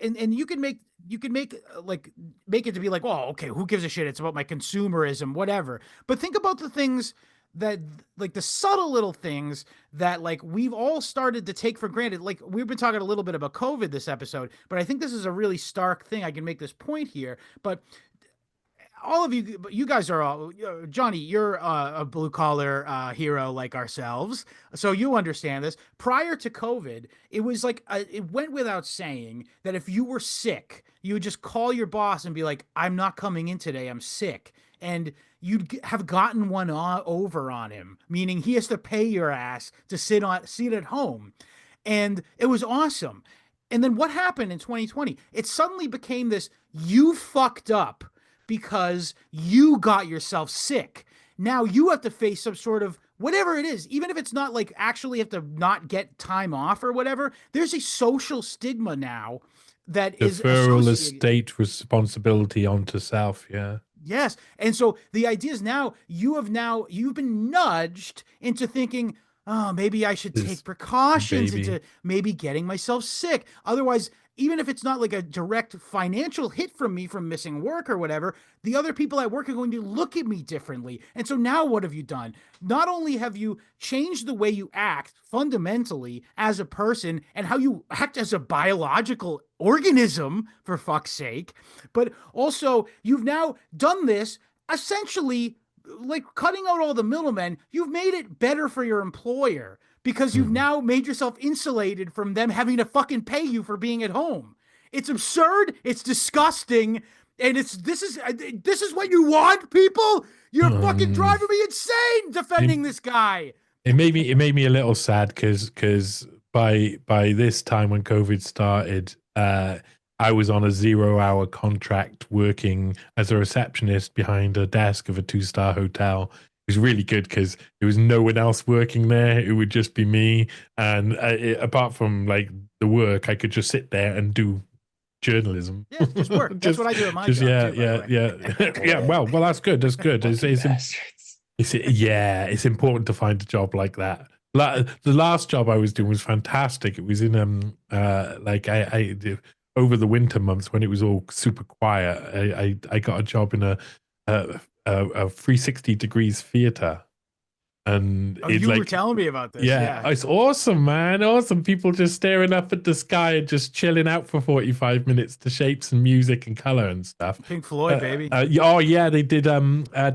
and you can make it to be like, well, okay, who gives a shit? It's about my consumerism, whatever. But think about the things that, like, the subtle little things that, like, we've all started to take for granted. Like, we've been talking a little bit about COVID this episode, but I think this is a really stark thing. I can make this point here, but all of you guys are all, Johnny, you're a blue collar hero like ourselves, so you understand this. Prior to COVID, it was like it went without saying that if you were sick, you would just call your boss and be like, "I'm not coming in today. I'm sick," and you'd have gotten one over on him, meaning he has to pay your ass to sit at home, and it was awesome. And then what happened in 2020? It suddenly became this: you fucked up because you got yourself sick. Now you have to face some sort of whatever it is, even if it's not like actually have to not get time off or whatever. There's a social stigma now that is deferral of state responsibility onto self. Yeah. Yes. And so the idea is now you've been nudged into thinking, oh, maybe I should take precautions into maybe getting myself sick. Otherwise, even if it's not like a direct financial hit from me from missing work or whatever, the other people at work are going to look at me differently. And so now what have you done? Not only have you changed the way you act fundamentally as a person and how you act as a biological organism, for fuck's sake, but also you've now done this essentially like cutting out all the middlemen. You've made it better for your employer, because you've now made yourself insulated from them having to fucking pay you for being at home. It's absurd. It's disgusting. And this is what you want, people? You're fucking driving me insane defending this guy. It made me a little sad because by this time when COVID started, I was on a 0-hour contract working as a receptionist behind a desk of a 2-star hotel. It was really good because there was no one else working there. It would just be me. And apart from like the work, I could just sit there and do journalism. Yeah, just work. That's what I do at my job. Yeah. Well, that's good. That's good. It's important to find a job like that. The last job I was doing was fantastic. It was in I over the winter months when it was all super quiet. I got a job in a 360 degrees theater, and you were telling me about this. Yeah, it's awesome, man. Awesome. People just staring up at the sky and just chilling out for 45 minutes to shapes and music and color and stuff. Pink Floyd, baby. They did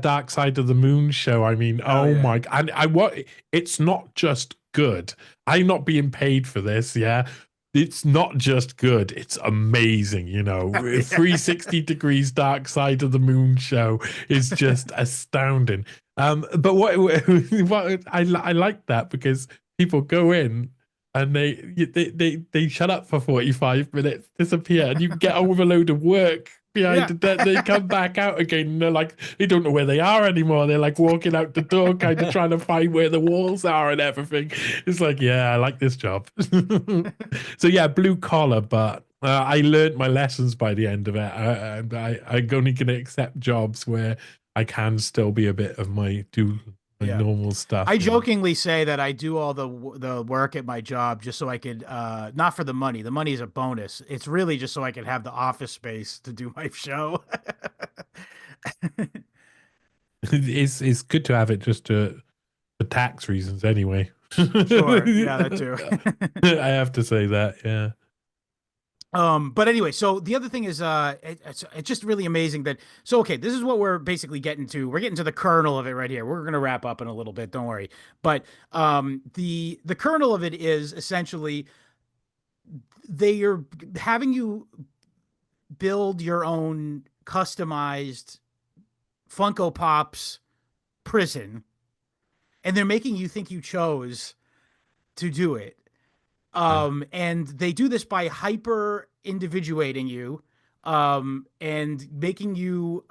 Dark Side of the Moon show. I mean, my God. And it's not just good. I'm not being paid for this. Yeah. It's not just good, it's amazing, 360 degrees Dark Side of the Moon show is just astounding. But what I like that because people go in and they shut up for 45 minutes, disappear, and you get on with a load of work behind the desk. They come back out again, and they're like, they don't know where they are anymore. They're like walking out the door, kind of trying to find where the walls are and everything. It's like, yeah, I like this job. So yeah, blue collar, but I learned my lessons by the end of it, and I'm only going to accept jobs where I can still be a bit of my normal stuff. I jokingly say that I do all the work at my job just so I could, not for the money. The money is a bonus. It's really just so I could have the office space to do my show. It's good to have it just for tax reasons anyway. Sure, yeah, that too. I have to say that, yeah. But anyway, so the other thing is, it's just really amazing that, so, okay, this is what we're basically getting to. We're getting to the kernel of it right here. We're going to wrap up in a little bit. Don't worry. But, the kernel of it is essentially they are having you build your own customized Funko Pops prison, and they're making you think you chose to do it. And they do this by hyper individuating you, and making you,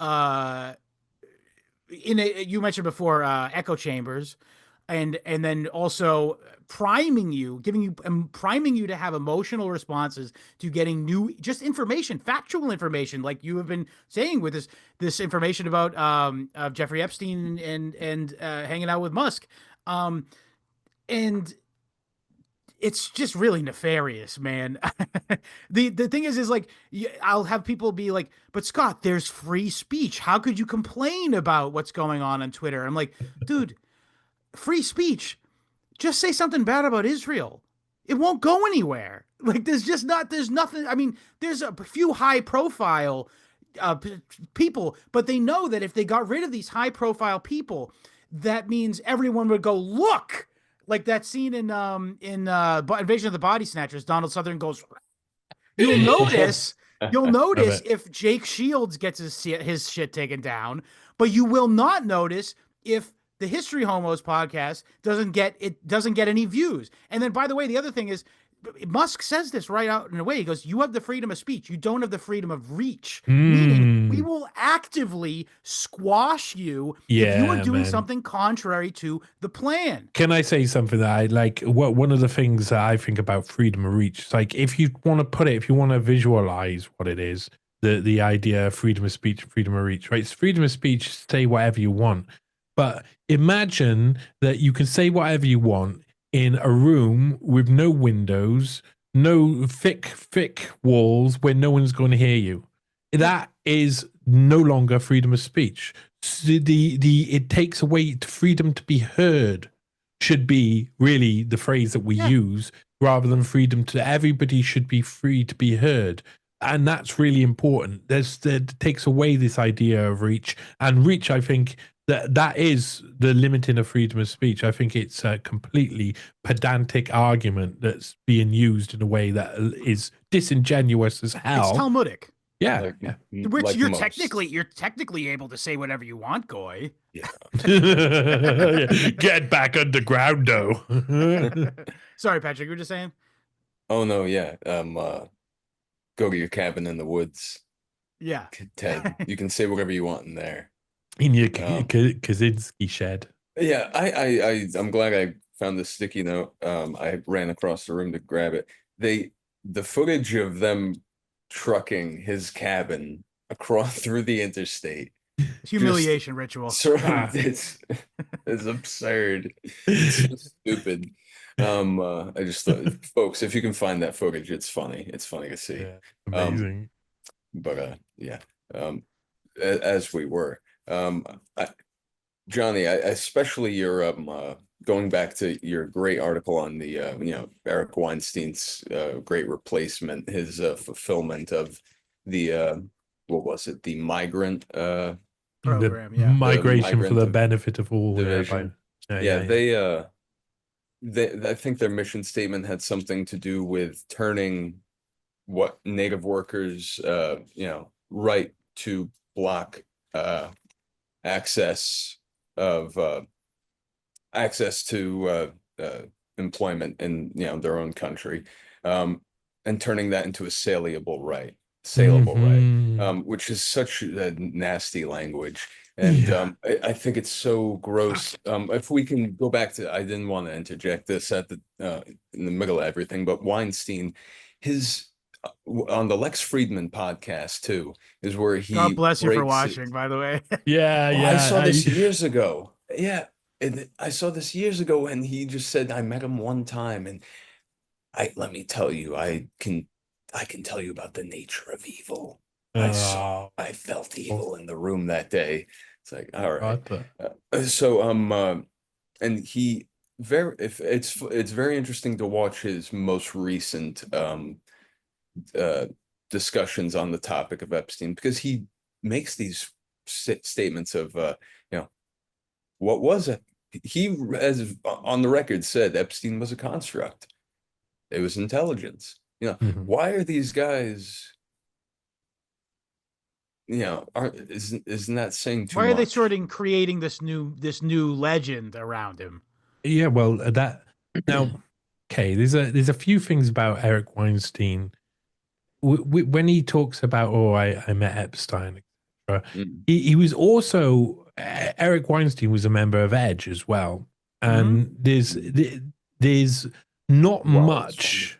you mentioned before, echo chambers, and then also priming you to have emotional responses to getting new, just information, factual information, like you have been saying with this information about Jeffrey Epstein and hanging out with Musk, and it's just really nefarious, man. The thing is like, I'll have people be like, but Scott, there's free speech. How could you complain about what's going on Twitter? I'm like, dude, free speech. Just say something bad about Israel. It won't go anywhere. Like, there's nothing. I mean, there's a few high profile people, but they know that if they got rid of these high profile people, that means everyone would go, look. Like that scene in Invasion of the Body Snatchers, Donald Sutherland goes, you'll notice if Jake Shields gets his shit taken down, but you will not notice if the History Homos podcast doesn't get any views. And then, by the way, the other thing is, Musk says this right out in a way. He goes, you have the freedom of speech. You don't have the freedom of reach. Meaning we will actively squash you if you are doing something contrary to the plan. Can I say something that I like? One of the things that I think about freedom of reach, it's like, if you want to put it, if you want to visualize what it is, the idea of freedom of speech, freedom of reach, right? It's freedom of speech, say whatever you want. But imagine that you can say whatever you want in a room with no windows, no thick walls where no one's going to hear you. That is no longer freedom of speech. It takes away freedom to be heard. Should be really the phrase that we use, rather than freedom to everybody should be free to be heard. And that's really important. That takes away this idea of reach. And reach, I think, that is the limiting of freedom of speech. I think it's a completely pedantic argument that's being used in a way that is disingenuous as hell. It's Talmudic. Yeah, Which like you're technically able to say whatever you want, Goy. Yeah. Get back underground, though. Sorry, Patrick, you were just saying? Oh no, yeah. Go to your cabin in the woods. Yeah. Ted, you can say whatever you want in there. In your Kaczynski shed. Yeah, I'm glad I found this sticky note. I ran across the room to grab it. The footage of them trucking his cabin across through the interstate. Humiliation ritual. It's absurd. It's stupid. I just thought, folks, if you can find that footage, it's funny. It's funny to see. Yeah, amazing. As we were. Johnny, especially your going back to your great article on the Eric Weinstein's great replacement, his fulfillment of the what was it, the migrant program, migration for the benefit of all. They I think their mission statement had something to do with turning what Native workers right to block access to employment in their own country, and turning that into a saleable right. saleable, Mm-hmm. right? Which is such a nasty language. And I think it's so gross. If we can go back to, I didn't want to interject this at the in the middle of everything, but Weinstein, his on the Lex Friedman podcast too, is where he God bless you for breaks watching, by the way. Yeah, Oh, yeah. I saw this years ago. Yeah, and I saw this years ago, and he just said I met him one time, and let me tell you, I can tell you about the nature of evil. I felt evil in the room that day. It's like, all right. And he it's very interesting to watch his most recent discussions on the topic of Epstein, because he makes these statements of what was it? He, as on the record, said Epstein was a construct. It was intelligence. Why are these guys? Isn't that saying too much? Why are they sort of creating this new legend around him? Yeah, well, now, okay. There's a few things about Eric Weinstein. When he talks about, I met Epstein, etc. He was also, Eric Weinstein was a member of Edge as well, and there's not much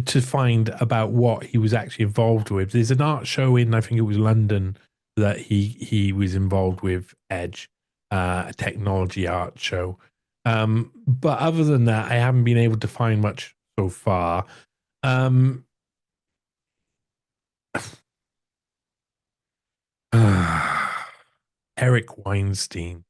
to find about what he was actually involved with. There's an art show in, I think it was London, that he was involved with Edge, a technology art show. But other than that, I haven't been able to find much so far. Eric Weinstein,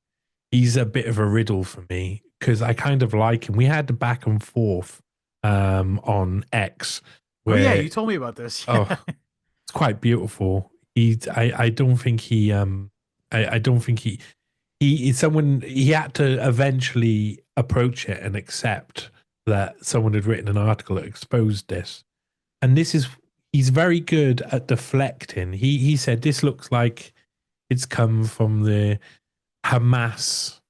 he's a bit of a riddle for me, because I kind of like him. We had the back and forth on X. Where, you told me about this. It's quite beautiful. I don't think he is someone. He had to eventually approach it and accept that someone had written an article that exposed this. And he's very good at deflecting. He said this looks like it's come from the Hamas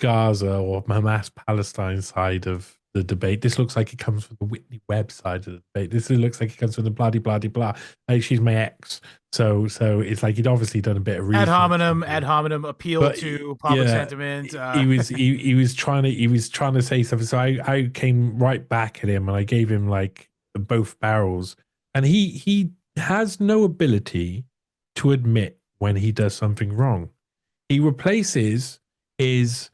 Gaza or Hamas Palestine side of the debate. This looks like it comes from the Whitney Webb side of the debate. This looks like it comes from the bloody blah. Like, she's my ex. So it's like he'd obviously done a bit of research. Ad hominem appeal to public sentiment. He was trying to say something. So I came right back at him and I gave him like both barrels. And he has no ability to admit when he does something wrong. He replaces his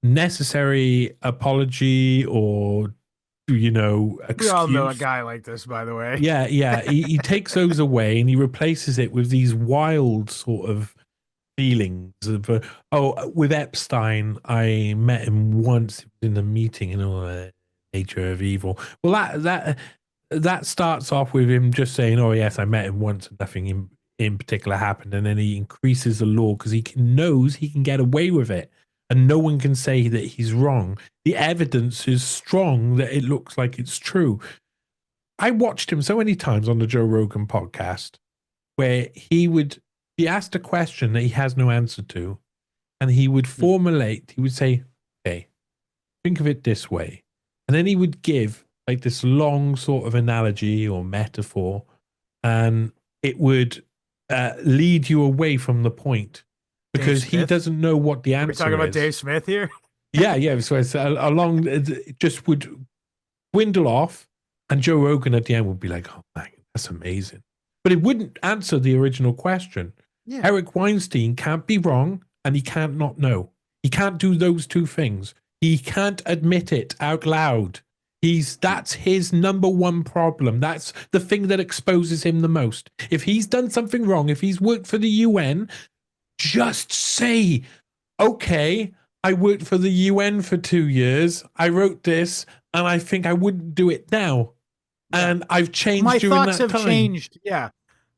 necessary apology or excuse. We all know a guy like this, by the way. Yeah. He takes those away and he replaces it with these wild sort of feelings of with Epstein, I met him once in a meeting and nature of evil. Well, that starts off with him just saying, oh yes, I met him once and nothing in particular happened, and then he increases the law because he knows he can get away with it and no one can say that he's wrong. The evidence is strong that it looks like it's true. I watched him so many times on the Joe Rogan podcast where he asked a question that he has no answer to, and he would formulate, he would say, okay, think of it this way. And then he would give like this long sort of analogy or metaphor, and it would lead you away from the point because he doesn't know what the answer is. We're talking about Dave Smith here? Yeah. So it's it just would dwindle off, and Joe Rogan at the end would be like, oh man, that's amazing. But it wouldn't answer the original question. Yeah. Eric Weinstein can't be wrong and he can't not know. He can't do those two things. He can't admit it out loud. That's his number one problem. That's the thing that exposes him the most. If he's done something wrong, if he's worked for the UN, just say, okay, I worked for the UN for 2 years. I wrote this and I think I wouldn't do it now. Yeah. And I've changed during that time. My thoughts have changed, yeah.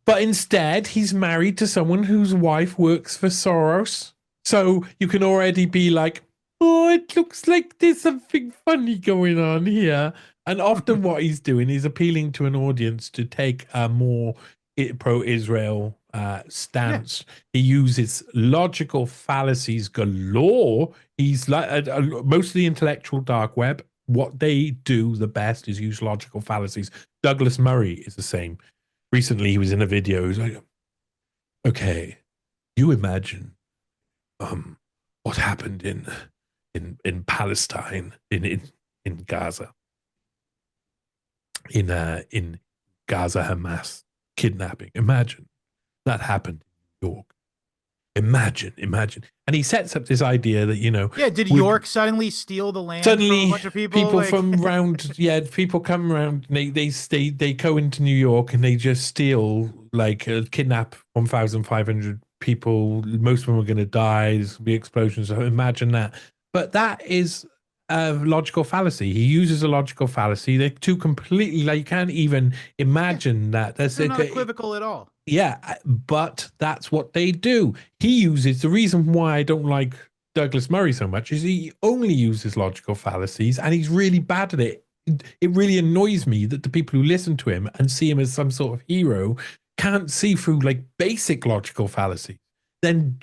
But instead, he's married to someone whose wife works for Soros. So you can already be like, oh, it looks like there's something funny going on here. And often what he's doing is appealing to an audience to take a more pro-Israel stance. Yeah. He uses logical fallacies galore. He's like most of the intellectual dark web. What they do the best is use logical fallacies. Douglas Murray is the same. recently he was in a video. He was like, okay, you imagine what happened in Palestine, in Gaza, in Gaza Hamas kidnapping. Imagine that happened in New York. Imagine. And he sets up this idea that, did York suddenly steal the land from a bunch of people? From around, people come around, and they go into New York and they just steal, kidnap 1,500 people. Most of them are going to die. There's going to be explosions. So imagine that. But that is a logical fallacy. He uses a logical fallacy. They're two completely, you can't even imagine that. That's not equivocal at all. Yeah, but that's what they do. He uses, the reason why I don't like Douglas Murray so much is he only uses logical fallacies, and he's really bad at it. It really annoys me that the people who listen to him and see him as some sort of hero can't see through basic logical fallacies. Then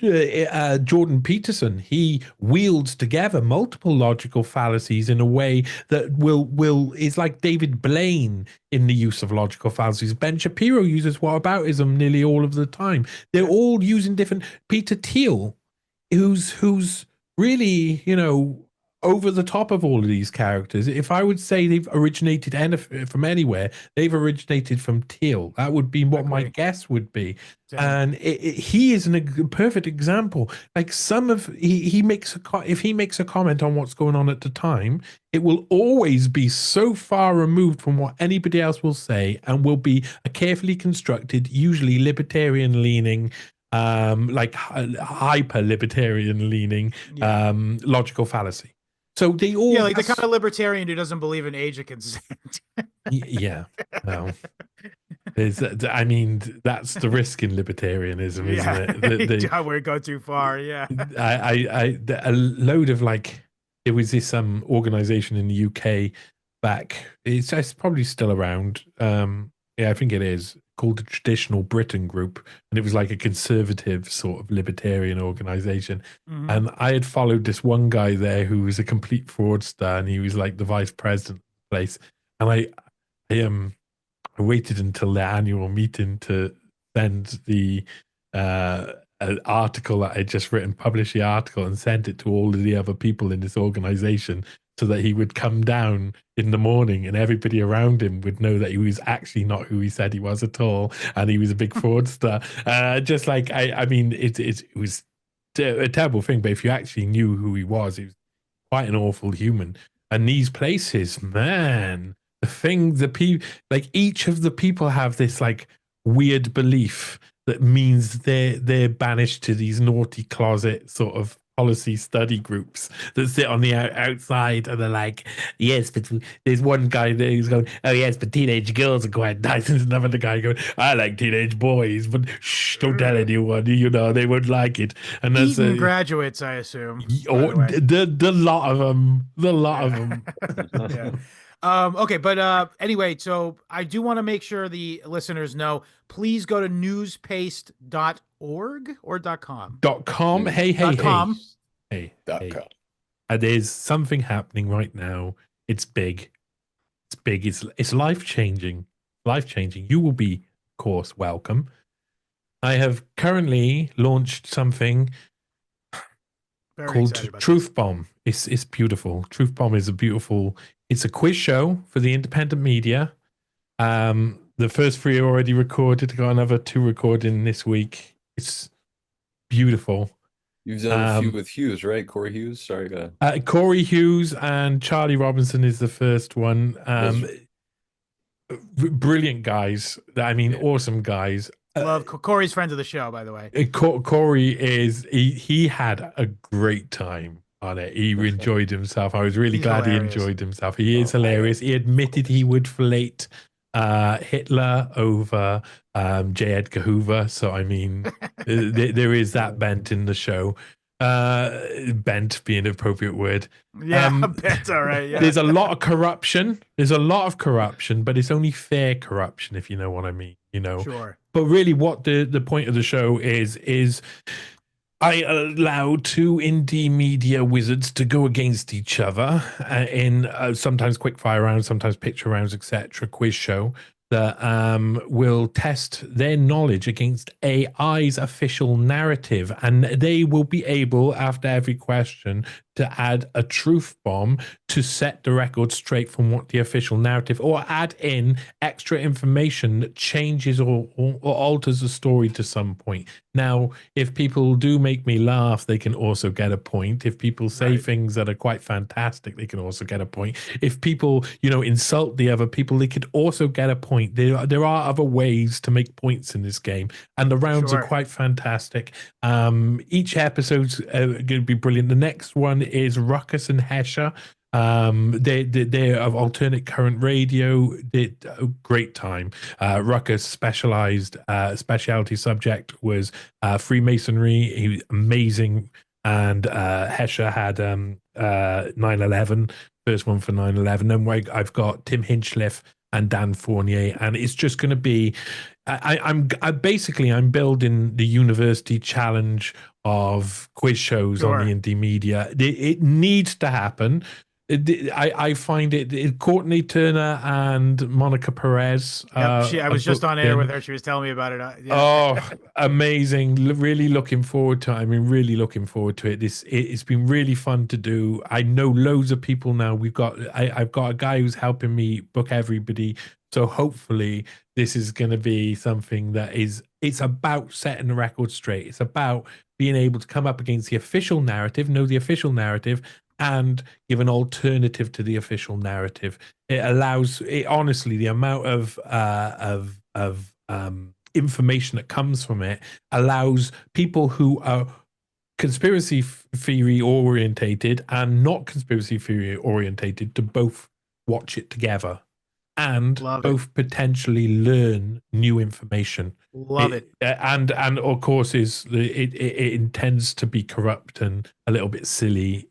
Jordan Peterson, he wields together multiple logical fallacies in a way that is like David Blaine in the use of logical fallacies. Ben Shapiro uses whataboutism nearly all of the time. They're all using different. Peter Thiel, who's really, over the top of all of these characters. If I would say they've originated from anywhere, they've originated from Thiel. That would be what my guess would be. And he is a perfect example. He makes if he makes a comment on what's going on at the time, it will always be so far removed from what anybody else will say, and will be a carefully constructed, usually libertarian leaning, hyper libertarian leaning, logical fallacy. So they all the kind of libertarian who doesn't believe in age of consent. No. That's the risk in libertarianism, isn't it? Where it go too far. Yeah. A load of there was this organization in the UK back. It's probably still around. I think it is, called the Traditional Britain Group, and it was like a conservative sort of libertarian organization. Mm-hmm. And I had followed this one guy there who was a complete fraudster, and he was like the vice president of the place. And I waited until their annual meeting to send the an article that I'd just written, publish the article, and sent it to all of the other people in this organization, so that he would come down in the morning and everybody around him would know that he was actually not who he said he was at all, and he was a big fraudster. It was a terrible thing, but if you actually knew who he was quite an awful human. And these places, man, each of the people have this weird belief that means they're banished to these naughty closet sort of policy study groups that sit on the outside, and they're like, yes, but there's one guy there who's going, oh yes, but teenage girls are quite nice. And there's another guy going, I like teenage boys, but shh, don't tell anyone, they won't like it. And that's Eton graduates, I assume. The lot of them. Yeah. Okay, but anyway, so I do want to make sure the listeners know, please go to newspaste.org or .com. .com. Hey. .com. Hey. And there's something happening right now. It's big. It's life-changing. You will be, of course, welcome. I have currently launched something called Truth Bomb. It's beautiful. Truth Bomb is it's a quiz show for the independent media. The first 3 are already recorded. Got another 2 recording this week. It's beautiful. You've done a few with Hughes, right? Corey Hughes? Sorry, go ahead. Corey Hughes and Charlie Robinson is the first one. Brilliant guys. Awesome guys. Love Corey's friend of the show, by the way. Corey he had a great time on it. He enjoyed himself. I was really glad hilarious. He enjoyed himself. He is hilarious. He admitted he would fillet Hitler over J. Edgar Hoover. So there is that bent in the show. Bent being an appropriate word. Bent, all right. Yeah. There's a lot of corruption. But it's only fair corruption, if you know what I mean. Sure. But really, what the point of the show is I allow 2 indie media wizards to go against each other in sometimes quickfire rounds, sometimes picture rounds, etc. quiz show. that will test their knowledge against AI's official narrative. And they will be able, after every question, to add a truth bomb to set the record straight from what the official narrative, or add in extra information that changes or alters the story to some point. Now, if people do make me laugh, they can also get a point. If people say things that are quite fantastic, they can also get a point. If people, insult the other people, they could also get a point. There are other ways to make points in this game, and the rounds are quite fantastic. Each episode's going to be brilliant. The next one is Ruckus and Hesher. They're of alternate current radio. Did a great time. Ruckus specialty subject was Freemasonry. He was amazing. And Hesher had 9/11, first one for 9/11. Then I've got Tim Hinchcliffe and Dan Fournier, and it's just going to be. I'm building the university challenge of quiz shows on the indie media. It needs to happen. I find it Courtney Turner and Monica Perez. I was just on air with her. She was telling me about it. Oh, amazing. Really looking forward to it. I mean, really looking forward to it. It's been really fun to do. I know loads of people now. I've got a guy who's helping me book everybody. So hopefully this is going to be something that it's about setting the record straight. It's about being able to come up against the official narrative, know the official narrative, and give an alternative to the official narrative. It allows, honestly, the amount of information that comes from it allows people who are conspiracy theory orientated and not conspiracy theory orientated to both watch it together and both potentially learn new information. Love it. And of course it intends to be corrupt and a little bit silly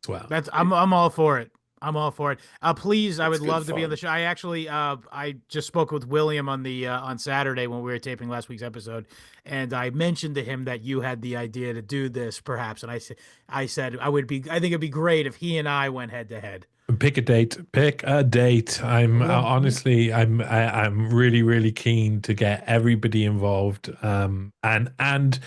as well. I'm all for it. I'm all for it. Please, I would love to be on the show. I actually, I just spoke with William on Saturday when we were taping last week's episode, and I mentioned to him that you had the idea to do this, perhaps. And I said I think it'd be great if he and I went head to head. Pick a date. I'm honestly, I'm really, really keen to get everybody involved. And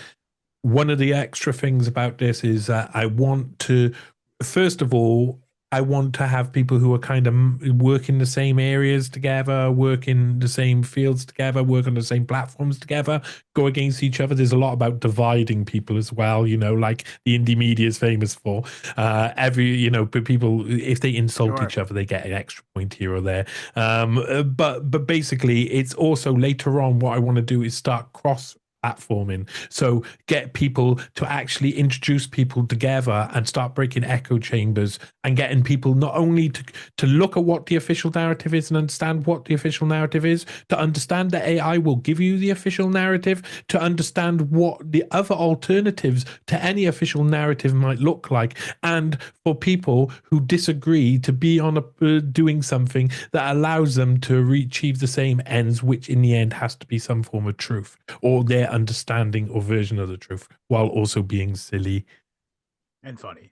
one of the extra things about this is that I want to, first of all, I want to have people who are kind of work in the same areas together, work in the same fields together, work on the same platforms together, go against each other. There's a lot about dividing people as well, like the indie media is famous for. People, if they insult each other, they get an extra point here or there. But basically, it's also later on what I want to do is start platforming. So get people to actually introduce people together and start breaking echo chambers and getting people not only to look at what the official narrative is and understand what the official narrative is, to understand that AI will give you the official narrative, to understand what the other alternatives to any official narrative might look like, and for people who disagree to be on doing something that allows them to achieve the same ends, which in the end has to be some form of truth or their understanding or version of the truth, while also being silly and funny.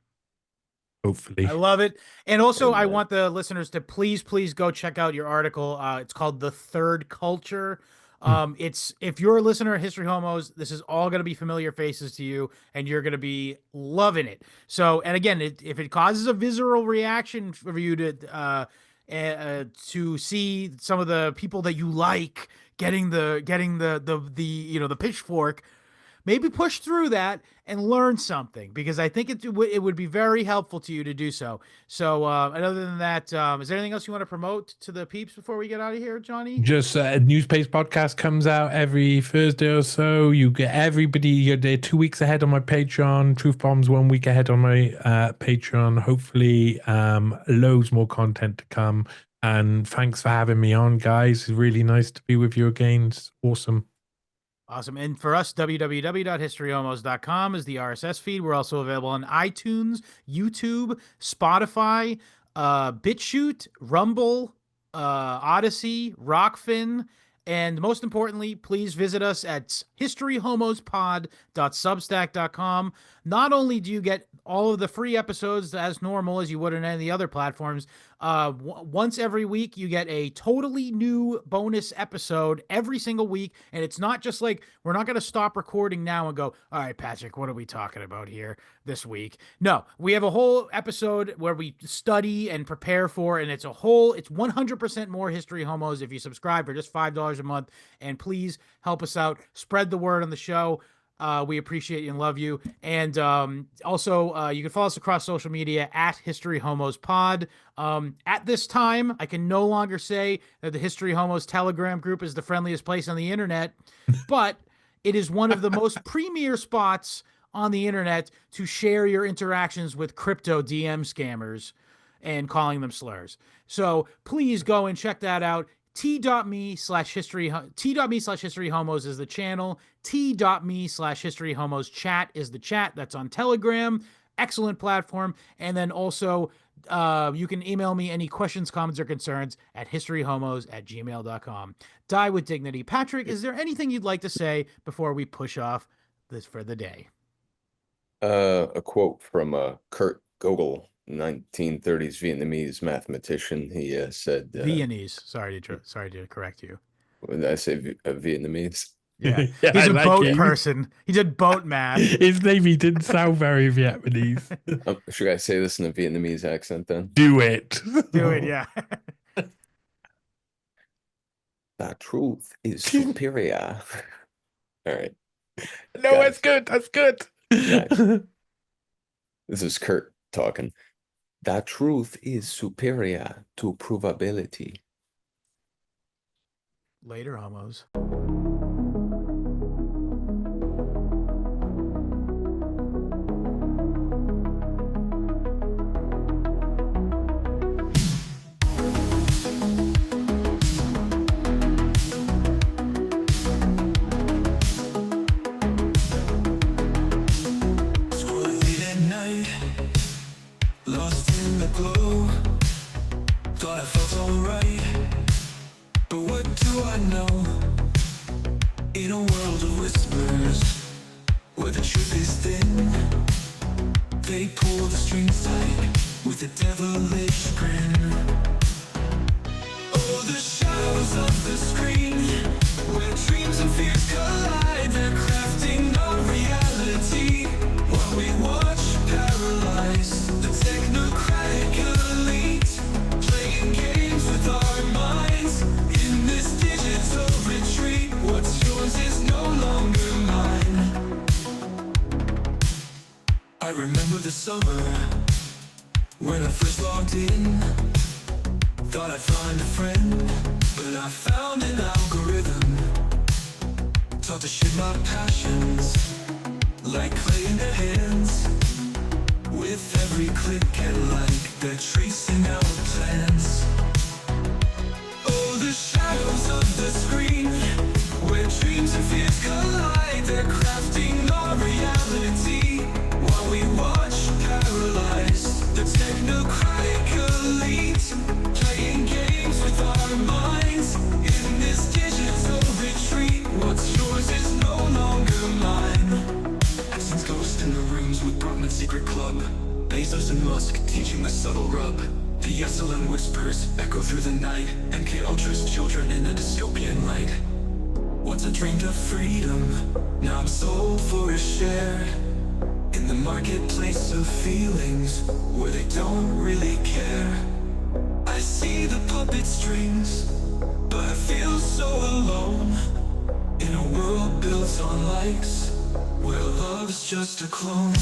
Hopefully. I love it. And also, I want the listeners to please go check out your article. It's called The Third Culture. It's, if you're a listener of History Homos, this is all going to be familiar faces to you, and you're going to be loving it. So, and again, if it causes a visceral reaction for you to see some of the people that you like getting the pitchfork, maybe push through that and learn something, because I think it would be very helpful to you to do so. So, and other than that, is there anything else you want to promote to the peeps before we get out of here, Johnny? Just a Newspace podcast comes out every Thursday or so. You get everybody, you're there 2 weeks ahead on my Patreon. Truth Bombs 1 week ahead on my Patreon. Hopefully, loads more content to come. And thanks for having me on, guys. It's really nice to be with you again. It's awesome. Awesome. And for us, www.historyhomos.com is the RSS feed. We're also available on iTunes, YouTube, Spotify, BitChute, Rumble, Odyssey, Rockfin, and most importantly, please visit us at historyhomospod.substack.com. Not only do you get all of the free episodes as normal as you would on any of the other platforms, Once every week, you get a totally new bonus episode every single week. And it's not just like, we're not going to stop recording now and go, all right, Patrick, what are we talking about here this week? No, we have a whole episode where we study and prepare for, and it's 100% more History Homos if you subscribe for just $5 a month. And please help us out. Spread the word on the show. We appreciate you and love you. And also, you can follow us across social media at History Homos Pod. At this time, I can no longer say that the History Homos Telegram group is the friendliest place on the internet, but it is one of the most premier spots on the internet to share your interactions with crypto DM scammers and calling them slurs. So please go and check that out. T.me/history homos is the channel. T.me/history homos chat is the chat. That's on Telegram. Excellent platform. And then also, you can email me any questions, comments, or concerns at historyhomos@gmail.com. Die with dignity. Patrick, is there anything you'd like to say before we push off this for the day? A quote from Kurt Gogol, 1930s Vietnamese mathematician. He said, Viennese. Sorry to correct you. Did I say Vietnamese? Yeah, he's a boat person. He did boat math. His name, he didn't sound very Vietnamese. Should I say this in a Vietnamese accent then? Do it. Do it, yeah. The truth is superior. All right. No, guys, that's good. Guys, this is Kurt talking. The truth is superior to provability. Later, homos. Just a clone.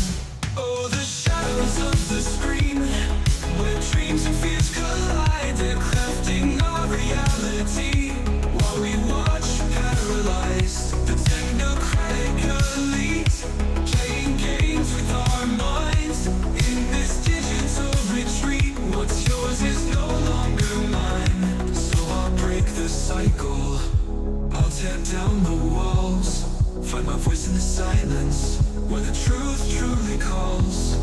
Oh, the shadows of the screen, where dreams and fears collide. They're crafting our reality while we watch paralyzed. The technocratic elite playing games with our minds in this digital retreat. What's yours is no longer mine. So I'll break the cycle. I'll tear down the walls. Find my voice in the silence, where the truth truly calls.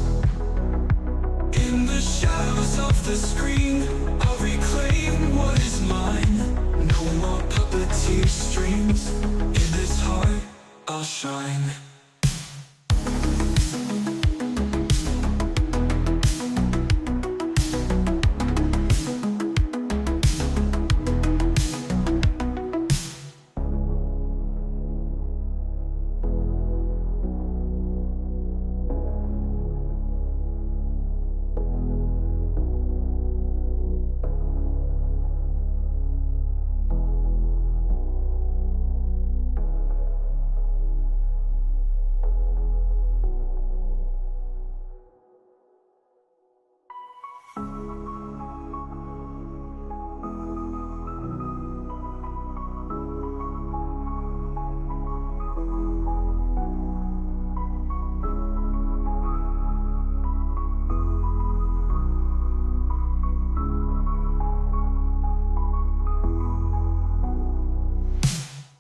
In the shadows of the screen, I'll reclaim what is mine. No more puppeteer strings. In this heart, I'll shine.